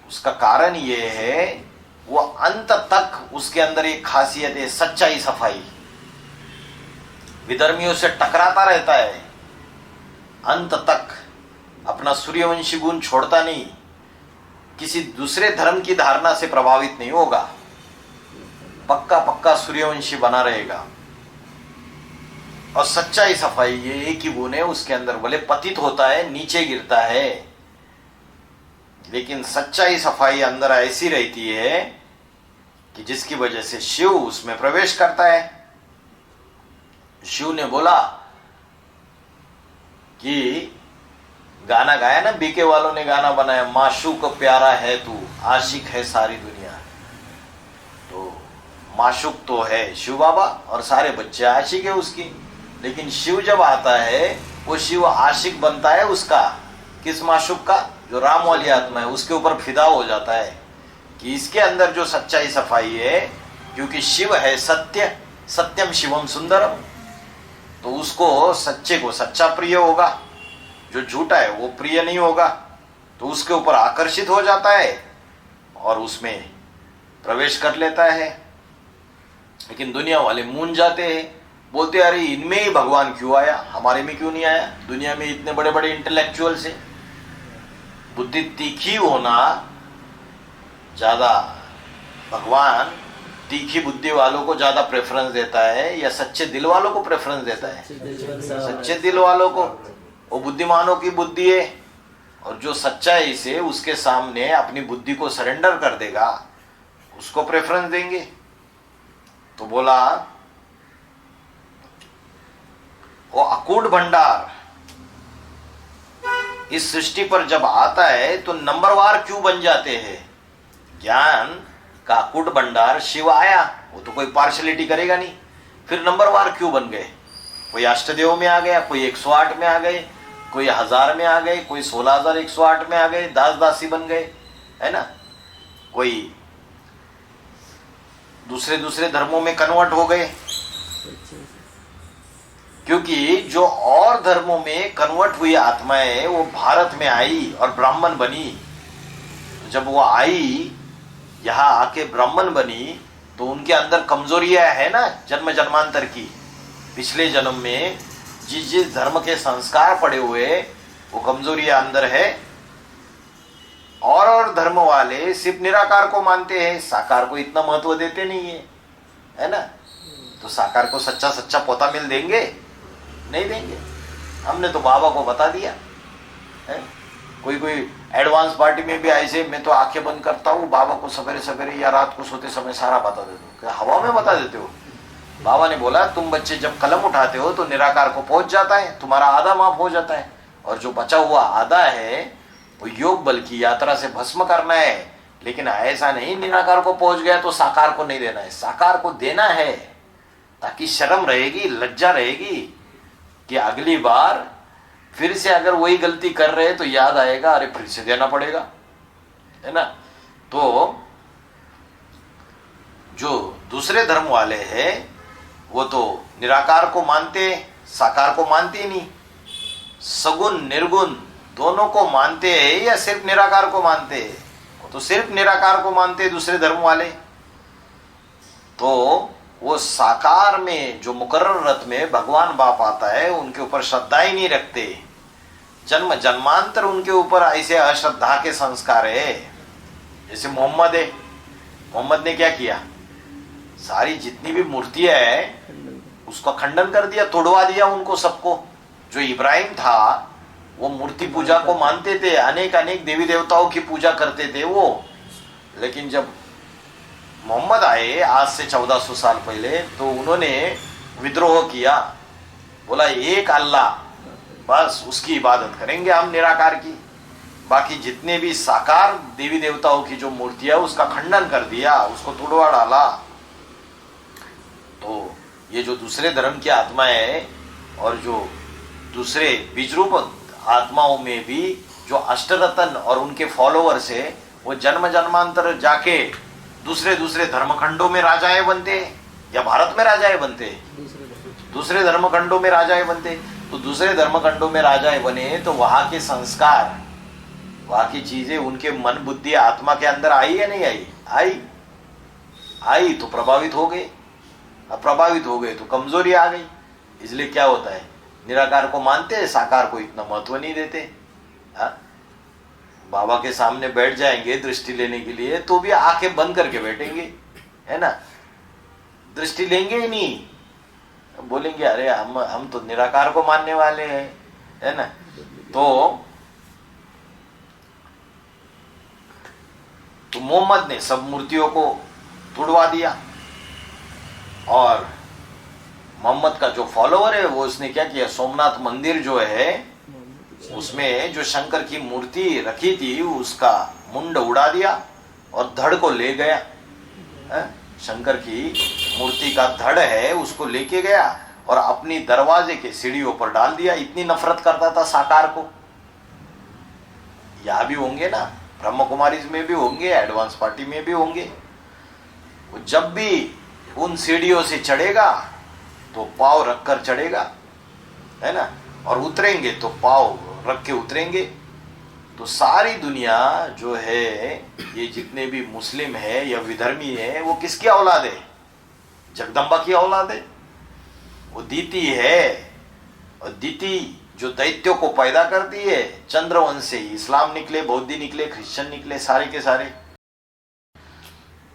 Speaker 1: उसका कारण यह है वो अंत तक उसके अंदर एक खासियत है, सच्चाई, सफाई। विधर्मियों से टकराता रहता है, अंत तक अपना सूर्यवंशी गुण छोड़ता नहीं, किसी दूसरे धर्म की धारणा से प्रभावित नहीं होगा, पक्का पक्का सूर्यवंशी बना रहेगा। और सच्चाई, सफाई, ये एक ही गुण है उसके अंदर। भले पतित होता है, नीचे गिरता है, लेकिन सच्चाई, सफाई अंदर ऐसी रहती है कि जिसकी वजह से शिव उसमें प्रवेश करता है। शिव ने बोला कि गाना गाया ना, बीके वालों ने गाना बनाया, माशूक प्यारा है तू, आशिक है सारी दुनिया। तो माशूक तो है शिव बाबा और सारे बच्चे आशिक है उसकी, लेकिन शिव जब आता है वो शिव आशिक बनता है उसका, किस माशूक का? जो राम वाली आत्मा है, उसके ऊपर फिदा हो जाता है कि इसके अंदर जो सच्चाई, सफाई है, क्योंकि शिव है सत्य, सत्यम शिवम सुंदरम, तो उसको सच्चे को सच्चा प्रिय होगा, जो झूठा है वो प्रिय नहीं होगा। तो उसके ऊपर आकर्षित हो जाता है और उसमें प्रवेश कर लेता है। लेकिन दुनिया वाले मूंझ जाते हैं, बोलते अरे इनमें ही भगवान क्यों आया, हमारे में क्यों नहीं आया? दुनिया में इतने बड़े बड़े इंटेलेक्चुअल्स हैं। बुद्धि तीखी होना ज्यादा, भगवान तीखी बुद्धि वालों को ज्यादा प्रेफरेंस देता है या सच्चे दिल वालों को प्रेफरेंस देता है? सच्चे दिल वालों को। वो बुद्धिमानों की बुद्धि है, और जो सच्चाई से उसके सामने अपनी बुद्धि को सरेंडर कर देगा उसको प्रेफरेंस देंगे। तो बोला वो अकूट भंडार इस सृष्टि पर जब आता है तो नंबरवार क्यों बन जाते हैं? ज्ञान का अकूट भंडार शिव आया, वो तो कोई पार्शलिटी करेगा नहीं, फिर नंबरवार क्यों बन गए? कोई अष्टदेव में आ गया, कोई 108 में आ गए, कोई 1000 में आ गए, कोई 16,108 में आ गए, दास दासी बन गए, है ना? कोई दूसरे दूसरे धर्मों में कन्वर्ट हो गए, क्योंकि जो और धर्मों में कन्वर्ट हुई आत्माएं वो भारत में आई और ब्राह्मण बनी। जब वो आई यहां आके ब्राह्मण बनी तो उनके अंदर कमजोरियां है ना, जन्म जन्मांतर की, पिछले जन्म में जिस जिस धर्म के संस्कार पड़े हुए वो कमजोरियां अंदर है। और धर्म वाले सिर्फ निराकार को मानते हैं, साकार को इतना महत्व देते नहीं है ना? तो साकार को सच्चा सच्चा पोता मिल देंगे? नहीं देंगे। हमने तो बाबा को बता दिया है। कोई कोई एडवांस पार्टी में भी ऐसे, मैं तो आंखें बंद करता हूँ, बाबा को सवेरे सवेरे या रात को सोते समय सारा बता देता हूँ। क्या हवा में बता देते हो? बाबा ने बोला तुम बच्चे जब कलम उठाते हो तो निराकार को पहुंच जाता है, तुम्हारा आधा माफ हो जाता है, और जो बचा हुआ आधा है वो योग बल की यात्रा से भस्म करना है। लेकिन ऐसा नहीं निराकार को पहुंच गया तो साकार को नहीं देना है, साकार को देना है ताकि शर्म रहेगी, लज्जा रहेगी कि अगली बार फिर से अगर वही गलती कर रहे तो याद आएगा, अरे फिर से देना पड़ेगा, है ना? तो जो दूसरे धर्म वाले हैं वो तो निराकार को मानते, साकार को मानते ही नहीं। सगुण निर्गुण दोनों को मानते हैं या सिर्फ निराकार को मानते हैं? वो तो सिर्फ निराकार को मानते हैं दूसरे धर्म वाले। तो वो साकार में जो मुकर्रर रथ में भगवान बाप आता है उनके ऊपर श्रद्धा ही नहीं रखते, जन्म जन्मांतर उनके ऊपर ऐसे अश्रद्धा के संस्कार है। जैसे मोहम्मद है, मोहम्मद ने क्या किया? सारी जितनी भी मूर्तियां है उसका खंडन कर दिया, तोड़वा दिया उनको सबको। जो इब्राहिम था वो मूर्ति पूजा को मानते थे, अनेक अनेक देवी देवताओं की पूजा करते थे वो, लेकिन जब मोहम्मद आए आज से 1400 साल पहले, तो उन्होंने विद्रोह किया, बोला एक अल्लाह, बस उसकी इबादत करेंगे हम निराकार की। बाकी जितने भी साकार देवी देवताओं की जो मूर्तियां, उसका खंडन कर दिया, उसको तोड़वा डाला। तो ये जो दूसरे धर्म की आत्माएं है और जो दूसरे बीजरूप आत्माओं में भी जो अष्टरतन और उनके फॉलोअर्स है, वो जन्म जन्मांतर जाके दूसरे दूसरे धर्मखंडों में राजाएं बनते या भारत में राजाएं बनते, दूसरे धर्मखंडों में राजाएं बनते। तो दूसरे धर्मखंडों में राजाएं बने तो वहां के संस्कार, वहां की चीजें उनके मन बुद्धि आत्मा के अंदर आई या नहीं आई? आई तो प्रभावित हो गए। अब प्रभावित हो गए तो कमजोरी आ गई। इसलिए क्या होता है, निराकार को मानते हैं, साकार को इतना महत्व नहीं देते। हा? बाबा के सामने बैठ जाएंगे दृष्टि लेने के लिए तो भी आंखें बंद करके बैठेंगे, है ना, दृष्टि लेंगे ही नहीं, बोलेंगे अरे हम तो निराकार को मानने वाले हैं, है ना। तो मोहम्मद ने सब मूर्तियों को तोड़वा दिया, और मोहम्मद का जो फॉलोअर है वो उसने क्या किया, सोमनाथ मंदिर जो है उसमें जो शंकर की मूर्ति रखी थी उसका मुंड उड़ा दिया और धड़ को ले गया। शंकर की मूर्ति का धड़ है उसको लेके गया और अपनी दरवाजे के सीढ़ियों पर डाल दिया। इतनी नफरत करता था साकार को। यहां भी होंगे ना, ब्रह्म कुमारी में भी होंगे, एडवांस पार्टी में भी होंगे। वो जब भी उन सीढ़ियों से चढ़ेगा तो पांव रखकर चढ़ेगा, है ना, और उतरेंगे तो पांव रख के उतरेंगे। तो सारी दुनिया जो है, ये जितने भी मुस्लिम है या विधर्मी है, वो किसकी औलाद है? जगदम्बा की औलाद है। वो दीति है, और दीति जो दैत्यों को पैदा करती है, चंद्रवंश से ही इस्लाम निकले, बौद्ध निकले, क्रिश्चियन निकले, सारे के सारे।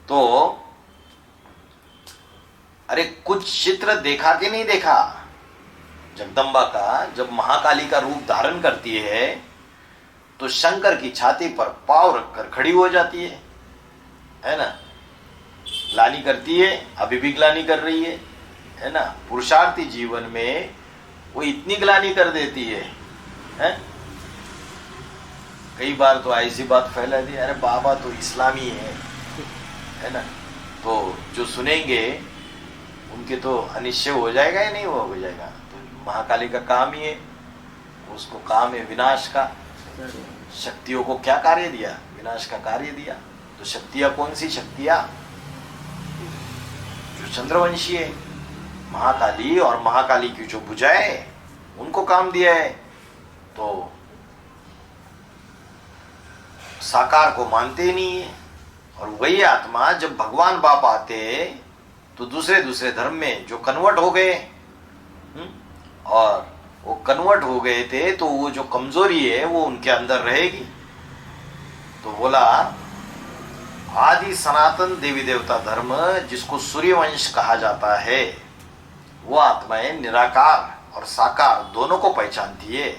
Speaker 1: तो अरे कुछ चित्र देखा कि नहीं देखा जगदम्बा का? जब महाकाली का रूप धारण करती है तो शंकर की छाती पर पांव रखकर खड़ी हो जाती है ना, ग्लानि करती है, अभी भी ग्लानि कर रही है ना। पुरुषार्थी जीवन में वो इतनी ग्लानि कर देती है? कई बार तो ऐसी बात फैला दी, अरे बाबा तो इस्लामी है ना। तो जो सुनेंगे उनके तो अनिश्चय हो जाएगा या नहीं हो जाएगा। तो महाकाली का काम ही है, उसको काम है विनाश का। शक्तियों को क्या कार्य दिया? विनाश का कार्य दिया। तो शक्तियां कौन सी शक्तियां? जो चंद्रवंशी है, महाकाली और महाकाली की जो भुजाएं, उनको काम दिया है। तो साकार को मानते ही नहीं है। और वही आत्मा जब भगवान बाप आते तो दूसरे दूसरे धर्म में जो कन्वर्ट हो गए, और वो कन्वर्ट हो गए थे, तो वो जो कमजोरी है वो उनके अंदर रहेगी। तो बोला आदि सनातन देवी देवता धर्म, जिसको सूर्यवंश कहा जाता है, वो आत्माएं निराकार और साकार दोनों को पहचानती है।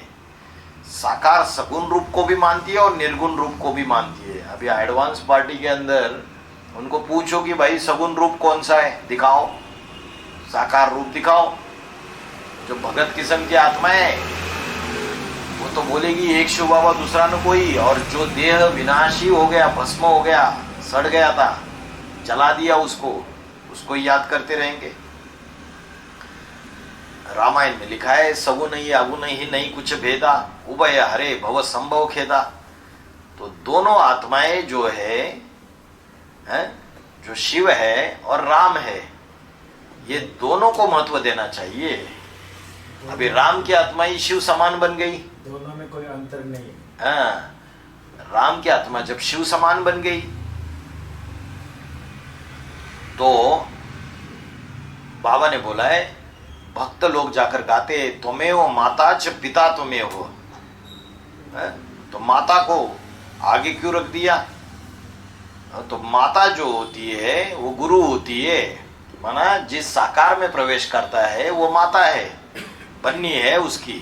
Speaker 1: साकार सगुण रूप को भी मानती है और निर्गुण रूप को भी मानती है। अभी एडवांस पार्टी के अंदर उनको पूछो कि भाई सगुण रूप कौन सा है, दिखाओ, साकार रूप दिखाओ। जो भगत किस्म की आत्माएं है वो तो बोलेगी एक शिव बाबा दूसरा न कोई। और जो देह विनाशी हो गया, भस्म हो गया, सड़ गया था, जला दिया उसको याद करते रहेंगे। रामायण में लिखा है सगुन ही अगुन ही नहीं कुछ भेदा, उभय हरे भव संभव खेदा। तो दोनों आत्माएं जो है, जो शिव है और राम है, ये दोनों को महत्व देना चाहिए। अभी राम की आत्मा ही शिव समान बन गई,
Speaker 2: दोनों में कोई अंतर नहीं।
Speaker 1: हाँ, राम की आत्मा जब शिव समान बन गई तो बाबा ने बोला है, भक्त लोग जाकर गाते त्वमेव माता च पिता त्वमेव हो। तो माता को आगे क्यों रख दिया? तो माता जो होती है वो गुरु होती है। माना जिस साकार में प्रवेश करता है वो माता है, पत्नी है उसकी।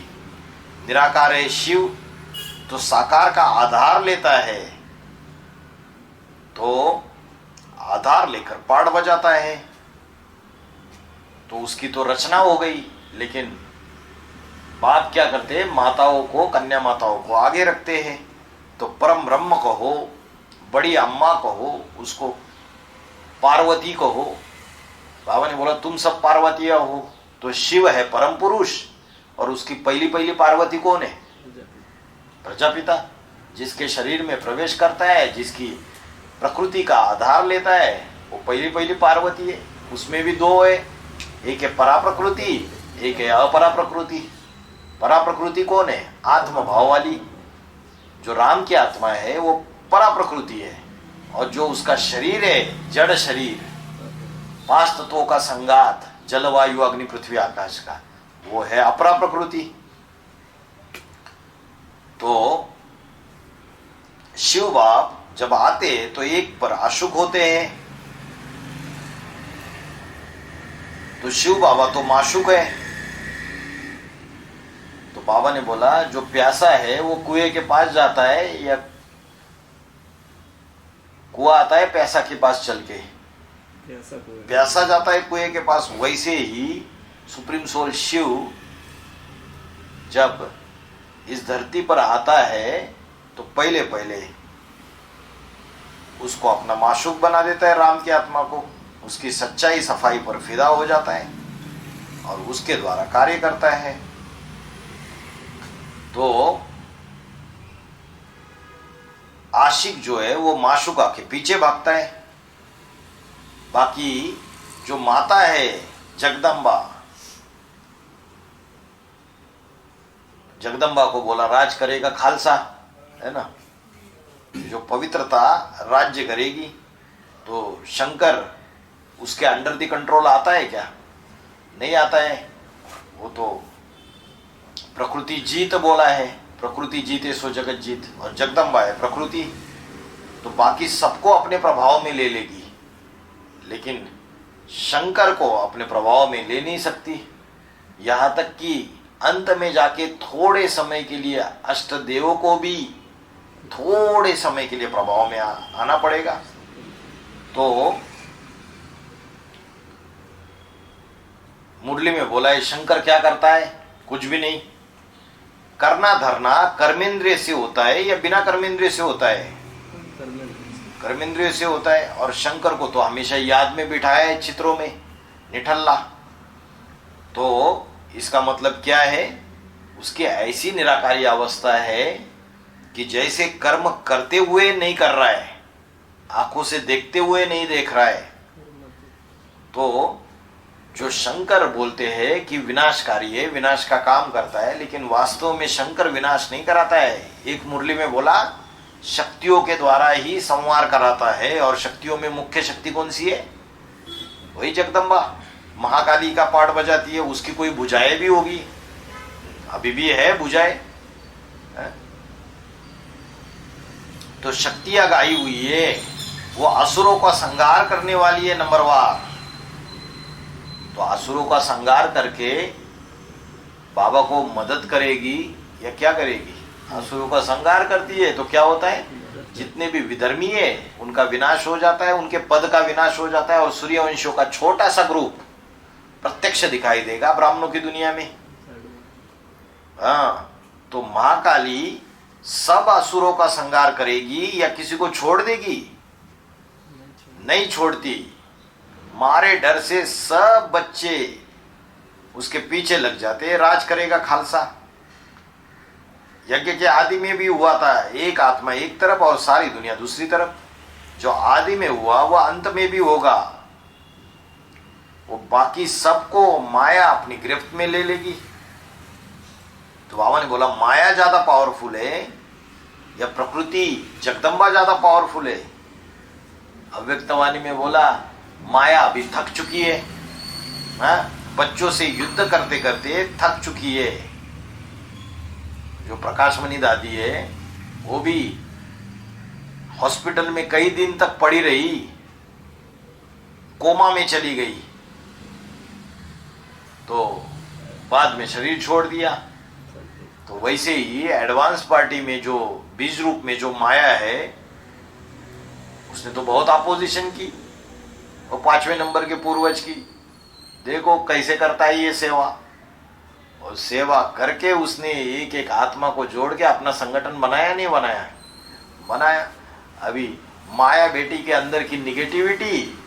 Speaker 1: निराकार है शिव, तो साकार का आधार लेता है। तो आधार लेकर पाठ बजाता है, तो उसकी तो रचना हो गई। लेकिन बाप क्या करते हैं, माताओं को, कन्या माताओं को आगे रखते हैं। तो परम ब्रह्म कहो, बड़ी अम्मा कहो, उसको पार्वती कहो। बाबा ने बोला तुम सब पार्वतियां हो। तो शिव है परम पुरुष, और उसकी पहली पहली पार्वती कौन है? प्रजापिता। जिसके शरीर में प्रवेश करता है, जिसकी प्रकृति का आधार लेता है, वो पहली पहली पार्वती है। उसमें भी दो है, एक है परा प्रकृति, एक है अपरा प्रकृति। परा प्रकृति कौन है? आत्म भाव वाली। जो राम की आत्मा है वो परा प्रकृति है, और जो उसका शरीर है, जड़ शरीर, 5 तत्वों का संगात, जल वायु अग्नि पृथ्वी आकाश का, वो है अपरा प्रकृति। तो शिव बाप जब आते तो एक पर आशुक होते हैं। तो शिव बाबा तो माशुक है। तो बाबा ने बोला जो प्यासा है वो कुएं के पास जाता है, या कुआं आता है प्यासा के पास चल के? प्यासा जाता है कुएं के पास। वैसे ही सुप्रीम सोल शिव जब इस धरती पर आता है तो पहले पहले उसको अपना माशूक बना देता है, राम की आत्मा को। उसकी सच्चाई सफाई पर फिदा हो जाता है और उसके द्वारा कार्य करता है। तो आशिक जो है वो माशुका के पीछे भागता है। बाकी जो माता है जगदम्बा, जगदम्बा को बोला राज करेगा खालसा, है ना, जो पवित्रता राज्य करेगी। तो शंकर उसके अंडर दी कंट्रोल आता है क्या? नहीं आता है। वो तो प्रकृति जीत बोला है, प्रकृति जीते सो जगत जीत, और जगदम्बा है प्रकृति। तो बाकी सबको अपने प्रभाव में ले लेगी, लेकिन शंकर को अपने प्रभाव में ले नहीं सकती। यहाँ तक कि अंत में जाके थोड़े समय के लिए अष्टदेवों को भी थोड़े समय के लिए प्रभाव में आना पड़ेगा। तो मुरली में बोला है शंकर क्या करता है? कुछ भी नहीं। करना धरना कर्मेंद्रिय से होता है या बिना कर्मेंद्रिय से होता है? कर्मेंद्रिय से होता है। और शंकर को तो हमेशा याद में बिठाया है चित्रों में, निठल्ला। तो इसका मतलब क्या है? उसकी ऐसी निराकारी अवस्था है कि जैसे कर्म करते हुए नहीं कर रहा है, आंखों से देखते हुए नहीं देख रहा है। तो जो शंकर बोलते हैं कि विनाशकारी है, विनाश का काम करता है, लेकिन वास्तव में शंकर विनाश नहीं कराता है। एक मुरली में बोला शक्तियों के द्वारा ही संहार कराता है, और शक्तियों में मुख्य शक्ति कौन सी है? वही जगदम्बा। महाकाली का पाठ बजाती है, उसकी कोई भुजाएं भी होगी, अभी भी है भुजाएं। तो शक्तियां गाई हुई है, वो असुरों का संहार करने वाली है नंबरवार। तो असुरों का संहार करके बाबा को मदद करेगी या क्या करेगी? असुरों का संहार करती है तो क्या होता है? जितने भी विधर्मी है उनका विनाश हो जाता है, उनके पद का विनाश हो जाता है, और सूर्यवंशियों का छोटा सा ग्रुप प्रत्यक्ष दिखाई देगा ब्राह्मणों की दुनिया में। हाँ, तो महाकाली सब असुरों का संहार करेगी या किसी को छोड़ देगी? नहीं छोड़ती। मारे डर से सब बच्चे उसके पीछे लग जाते, राज करेगा खालसा। यज्ञ के आदि में भी हुआ था, एक आत्मा एक तरफ और सारी दुनिया दूसरी तरफ। जो आदि में हुआ वह अंत में भी होगा। वो बाकी सबको माया अपनी गिरफ्त में ले लेगी। तो बाबा ने बोला माया ज्यादा पावरफुल है या प्रकृति जगदम्बा ज्यादा पावरफुल है? अव्यक्तवाणी में बोला माया अभी थक चुकी है, बच्चों से युद्ध करते करते थक चुकी है। जो प्रकाशमणि दादी है वो भी हॉस्पिटल में कई दिन तक पड़ी रही, कोमा में चली गई, तो बाद में शरीर छोड़ दिया। तो वैसे ही एडवांस पार्टी में जो बीज रूप में जो माया है, उसने तो बहुत अपोजिशन की। और 5वें नंबर के पूर्वज की। देखो कैसे करता है ये सेवा, और सेवा करके उसने एक एक आत्मा को जोड़ के अपना संगठन बनाया, नहीं बनाया? बनाया। अभी माया बेटी के अंदर की निगेटिविटी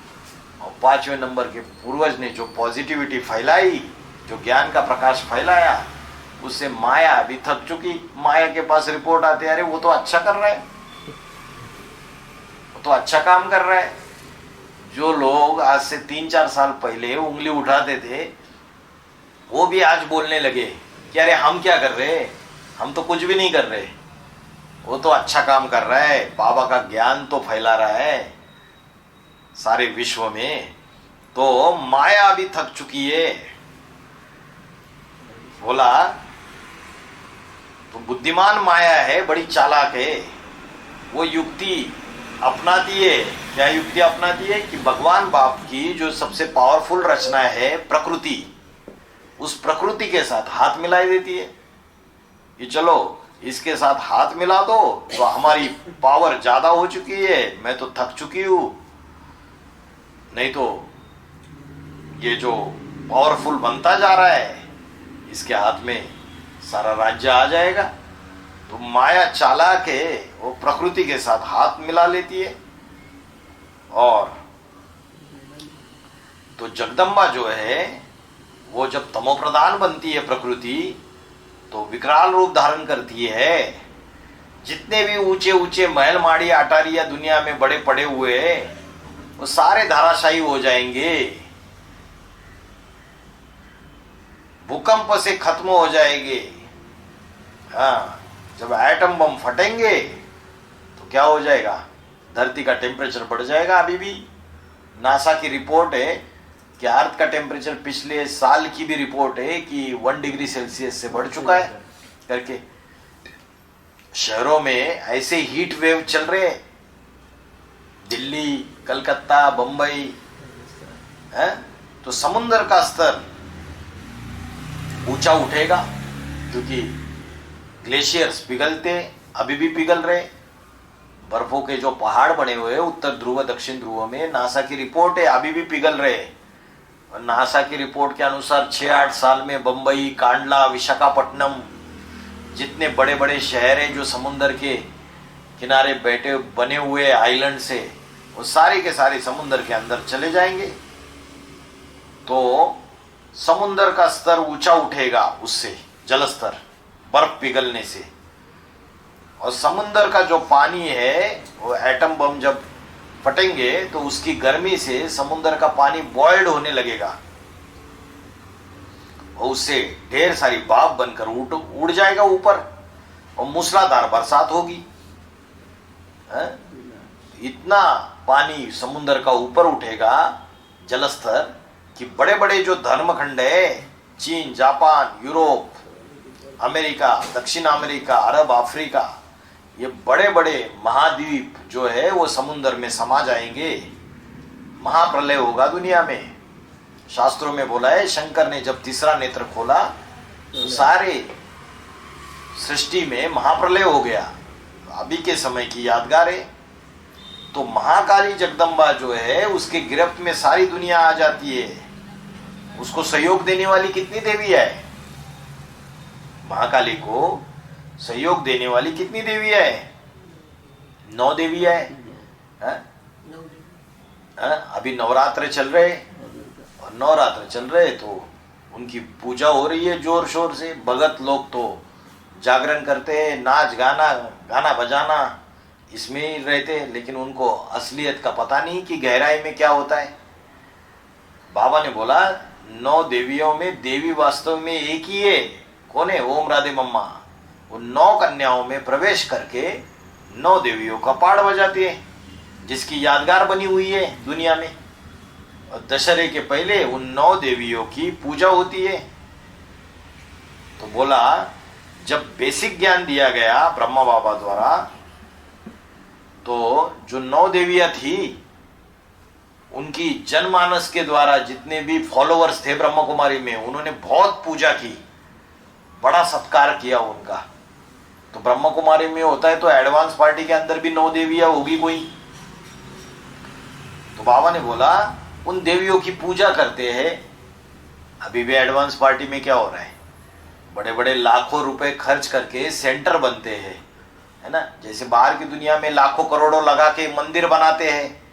Speaker 1: और 5वें नंबर के पूर्वज ने जो पॉजिटिविटी फैलाई, जो ज्ञान का प्रकाश फैलाया, उससे माया अभी थक चुकी। माया के पास रिपोर्ट आती है, अरे वो तो अच्छा कर रहा है, वो तो अच्छा काम कर रहा है। जो लोग आज से 3-4 साल पहले उंगली उठाते थे, वो भी आज बोलने लगे कि अरे हम क्या कर रहे, हम तो कुछ भी नहीं कर रहे, वो तो अच्छा काम कर रहा है, बाबा का ज्ञान तो फैला रहा है सारे विश्व में। तो माया भी थक चुकी है। बोला तो बुद्धिमान माया है, बड़ी चालाक है, वो युक्ति अपनाती है। क्या युक्ति अपनाती है कि भगवान बाप की जो सबसे पावरफुल रचना है प्रकृति, उस प्रकृति के साथ हाथ मिलाई देती है कि चलो इसके साथ हाथ मिला दो तो हमारी पावर ज्यादा हो चुकी है, मैं तो थक चुकी हूं, नहीं तो ये जो पावरफुल बनता जा रहा है इसके हाथ में सारा राज्य आ जाएगा। तो माया चालाक है, वो प्रकृति के साथ हाथ मिला लेती है। और तो जगदम्बा जो है वो जब तमोप्रधान बनती है प्रकृति, तो विकराल रूप धारण करती है। जितने भी ऊंचे ऊंचे महल माड़ी अटारिया दुनिया में बड़े पड़े हुए वो सारे धाराशायी हो जाएंगे, भूकंप से खत्म हो जाएंगे। हाँ, जब एटम बम फटेंगे तो क्या हो जाएगा, धरती का टेम्परेचर बढ़ जाएगा। अभी भी नासा की रिपोर्ट है कि अर्थ का टेम्परेचर पिछले साल की भी रिपोर्ट है कि 1 डिग्री सेल्सियस से बढ़ चुका है करके। शहरों में ऐसे हीट वेव चल रहे हैं, दिल्ली, कलकत्ता, बंबई है। तो समुद्र का स्तर ऊंचा उठेगा क्योंकि ग्लेशियर्स पिघलते, अभी भी पिघल रहे। बर्फों के जो पहाड़ बने हुए उत्तर ध्रुव दक्षिण ध्रुव में, नासा की रिपोर्ट है अभी भी पिघल रहे। और नासा की रिपोर्ट के अनुसार 6-8 साल में बंबई, कांडला, विशाखापट्टनम जितने बड़े बड़े शहर हैं जो समुद्र के किनारे बैठे बने हुए आइलैंड से, वो सारे के सारे समुद्र के अंदर चले जाएंगे। तो समुद्र का स्तर ऊंचा उठेगा, उससे जल स्तर बर्फ पिघलने से। और समुद्र का जो पानी है वो एटम बम जब फटेंगे तो उसकी गर्मी से समुद्र का पानी बॉइल्ड होने लगेगा और उससे ढेर सारी भाप बनकर उड़ जाएगा ऊपर और मूसलाधार बरसात होगी। इतना पानी समुद्र का ऊपर उठेगा जलस्तर कि बड़े बड़े जो धर्मखंड है, चीन, जापान, यूरोप, अमेरिका, दक्षिण अमेरिका, अरब, अफ्रीका, ये बड़े बड़े महाद्वीप जो है वो समुद्र में समा जाएंगे। महाप्रलय होगा दुनिया में। शास्त्रों में बोला है, शंकर ने जब तीसरा नेत्र खोला तो सारे सृष्टि में महाप्रलय हो गया। अभी के समय की यादगार है। तो महाकाली जगदम्बा जो है उसके गिरफ्त में सारी दुनिया आ जाती है। उसको सहयोग देने वाली कितनी देवियां है? महाकाली को सहयोग देने वाली कितनी देवियां है? 9 देवियां है। अभी नवरात्र चल रहे और नवरात्र चल रहे तो उनकी पूजा हो रही है जोर शोर से। भगत लोग तो जागरण करते हैं, नाच गाना, गाना बजाना इसमें ही रहते, लेकिन उनको असलियत का पता नहीं कि गहराई में क्या होता है। बाबा ने बोला 9 देवियों में देवी वास्तव में एक ही है। कौन है? ओम राधे मम्मा। वो 9 कन्याओं में प्रवेश करके 9 देवियों का पाठ बजाती है, जिसकी यादगार बनी हुई है दुनिया में। और दशहरे के पहले उन 9 देवियों की पूजा होती है। तो बोला जब बेसिक ज्ञान दिया गया ब्रह्मा बाबा द्वारा, तो जो 9 देवियां थी उनकी जनमानस के द्वारा जितने भी फॉलोअर्स थे ब्रह्मा कुमारी में, उन्होंने बहुत पूजा की, बड़ा सत्कार किया उनका। तो ब्रह्मा कुमारी में होता है तो एडवांस पार्टी के अंदर भी 9 देवियां होगी कोई। तो बाबा ने बोला उन देवियों की पूजा करते हैं। अभी भी एडवांस पार्टी में क्या हो रहा है, बड़े बड़े लाखों रुपए खर्च करके सेंटर बनते हैं, है ना। जैसे बाहर की दुनिया में लाखों करोड़ों लगा के मंदिर बनाते हैं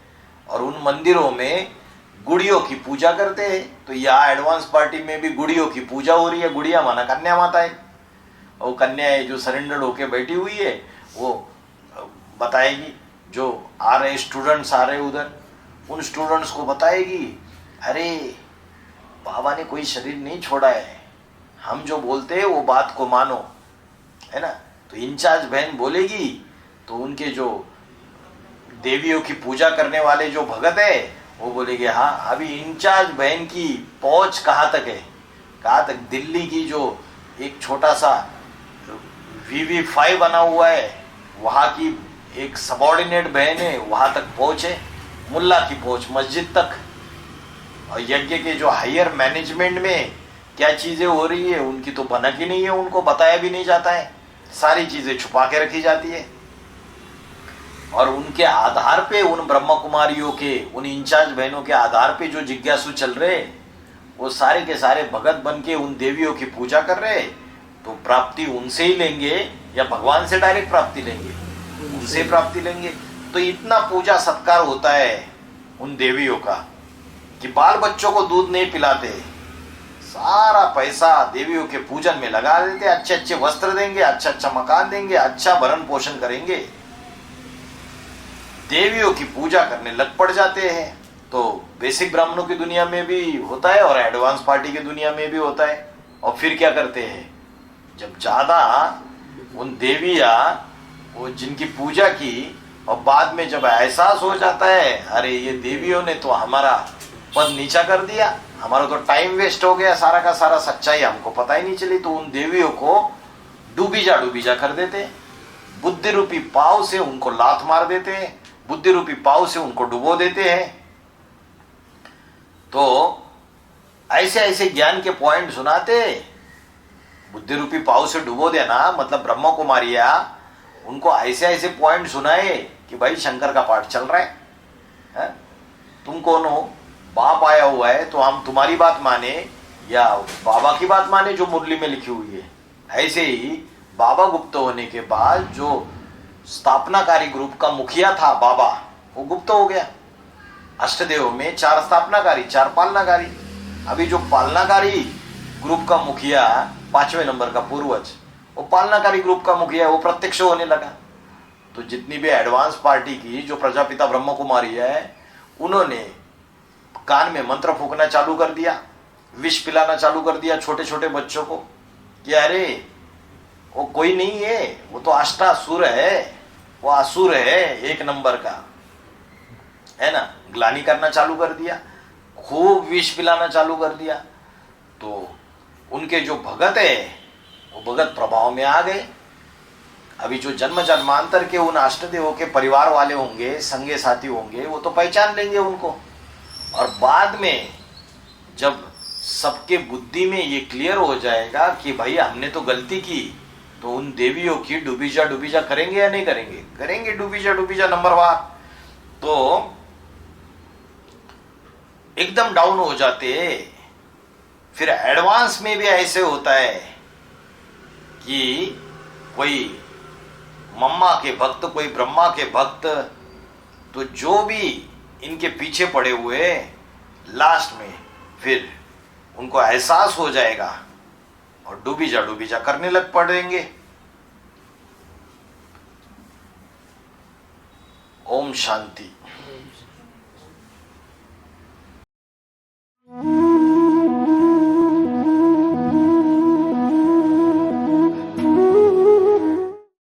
Speaker 1: और उन मंदिरों में गुड़ियों की पूजा करते हैं, तो यहाँ एडवांस पार्टी में भी गुड़ियों की पूजा हो रही है। गुड़िया माना कन्या माता है, और कन्या जो सरेंडर होके बैठी हुई है वो बताएगी, जो आ रहे स्टूडेंट्स आ रहे उधर, उन स्टूडेंट्स को बताएगी, अरे बाबा ने कोई शरीर नहीं छोड़ा है, हम जो बोलते हैं वो बात को मानो, है ना। तो इंचार्ज बहन बोलेगी तो उनके जो देवियों की पूजा करने वाले जो भगत है वो बोलेंगे, हाँ अभी इंचार्ज बहन की पहुंच कहाँ तक है, कहाँ तक, दिल्ली की जो एक छोटा सा VV5 बना हुआ है वहाँ की एक सबॉर्डिनेट बहन है, वहाँ तक पहुँचे, मुल्ला की पहुँच मस्जिद तक। और यज्ञ के जो हायर मैनेजमेंट में क्या चीज़ें हो रही है उनकी तो भनक ही नहीं है, उनको बताया भी नहीं जाता है, सारी चीज़ें छुपा के रखी जाती है। और उनके आधार पे, उन ब्रह्मा कुमारियों के, उन इंचार्ज बहनों के आधार पे जो जिज्ञासु चल रहे वो सारे के सारे भगत बन के उन देवियों की पूजा कर रहे, तो प्राप्ति उनसे ही लेंगे या भगवान से डायरेक्ट प्राप्ति लेंगे, उनसे प्राप्ति लेंगे। तो इतना पूजा सत्कार होता है उन देवियों का कि बाल बच्चों को दूध नहीं पिलाते, सारा पैसा देवियों के पूजन में लगा देते, अच्छे अच्छे वस्त्र देंगे, अच्छा अच्छा मकान देंगे, अच्छा भरण पोषण करेंगे, देवियों की पूजा करने लग पड़ जाते हैं। तो बेसिक ब्राह्मणों की दुनिया में भी होता है और एडवांस पार्टी की दुनिया में भी होता है। और फिर क्या करते हैं, जब ज्यादा उन देवियां वो जिनकी पूजा की और बाद में जब एहसास हो जाता है, अरे ये देवियों ने तो हमारा पद नीचा कर दिया, हमारा तो टाइम वेस्ट हो गया, सारा का सारा सच्चाई हमको पता ही नहीं चली, तो उन देवियों को डूबीजा कर देते, बुद्धि रूपी पाव से उनको लात मार देते हैं, बुद्धि रूपी पाव से उनको डुबो देते हैं। तो ऐसे ऐसे ज्ञान के पॉइंट सुनाते, बुद्धि रूपी पाव से डुबो देना मतलब ब्रह्मा कुमारिया उनको ऐसे ऐसे पॉइंट सुनाए कि भाई शंकर का पाठ चल रहा है? तुम कौन हो, बाप आया हुआ है तो हम तुम्हारी बात माने या बाबा की बात माने जो मुरली में लिखी हुई है। ऐसे ही बाबा गुप्त होने के बाद जो स्थापनाकारी ग्रुप का मुखिया था बाबा, वो गुप्त हो गया। अष्टदेव में 4 स्थापनाकारी, 4 पालनाकारी। अभी जो पालनाकारी ग्रुप का मुखिया 5वें नंबर का पूर्वज, वो पालनाकारी ग्रुप का मुखिया वो प्रत्यक्ष होने लगा। तो जितनी भी एडवांस पार्टी की जो प्रजापिता ब्रह्म कुमारी है, उन्होंने कान में मंत्र फूकना चालू कर दिया, विष पिलाना चालू कर दिया छोटे छोटे बच्चों को कि अरे वो कोई नहीं है, वो तो अष्टासुर है, वो असुर है 1 नंबर का, है ना। ग्लानि करना चालू कर दिया, खूब विष पिलाना चालू कर दिया। तो उनके जो भगत है वो भगत प्रभाव में आ गए। अभी जो जन्म जन्मांतर के उन अष्टदेवों के परिवार वाले होंगे, संगे साथी होंगे, वो तो पहचान लेंगे उनको। और बाद में जब सबके बुद्धि में ये क्लियर हो जाएगा कि भाई हमने तो गलती की, तो उन देवियों की डूबीजा करेंगे या नहीं करेंगे? करेंगे डूबीजा नंबरवार। तो एकदम डाउन हो जाते। फिर एडवांस में भी ऐसे होता है कि कोई मम्मा के भक्त, कोई ब्रह्मा के भक्त, तो जो भी इनके पीछे पड़े हुए लास्ट में फिर उनको एहसास हो जाएगा और डूबीजा करने लग पड़ेंगे। ओम शांति।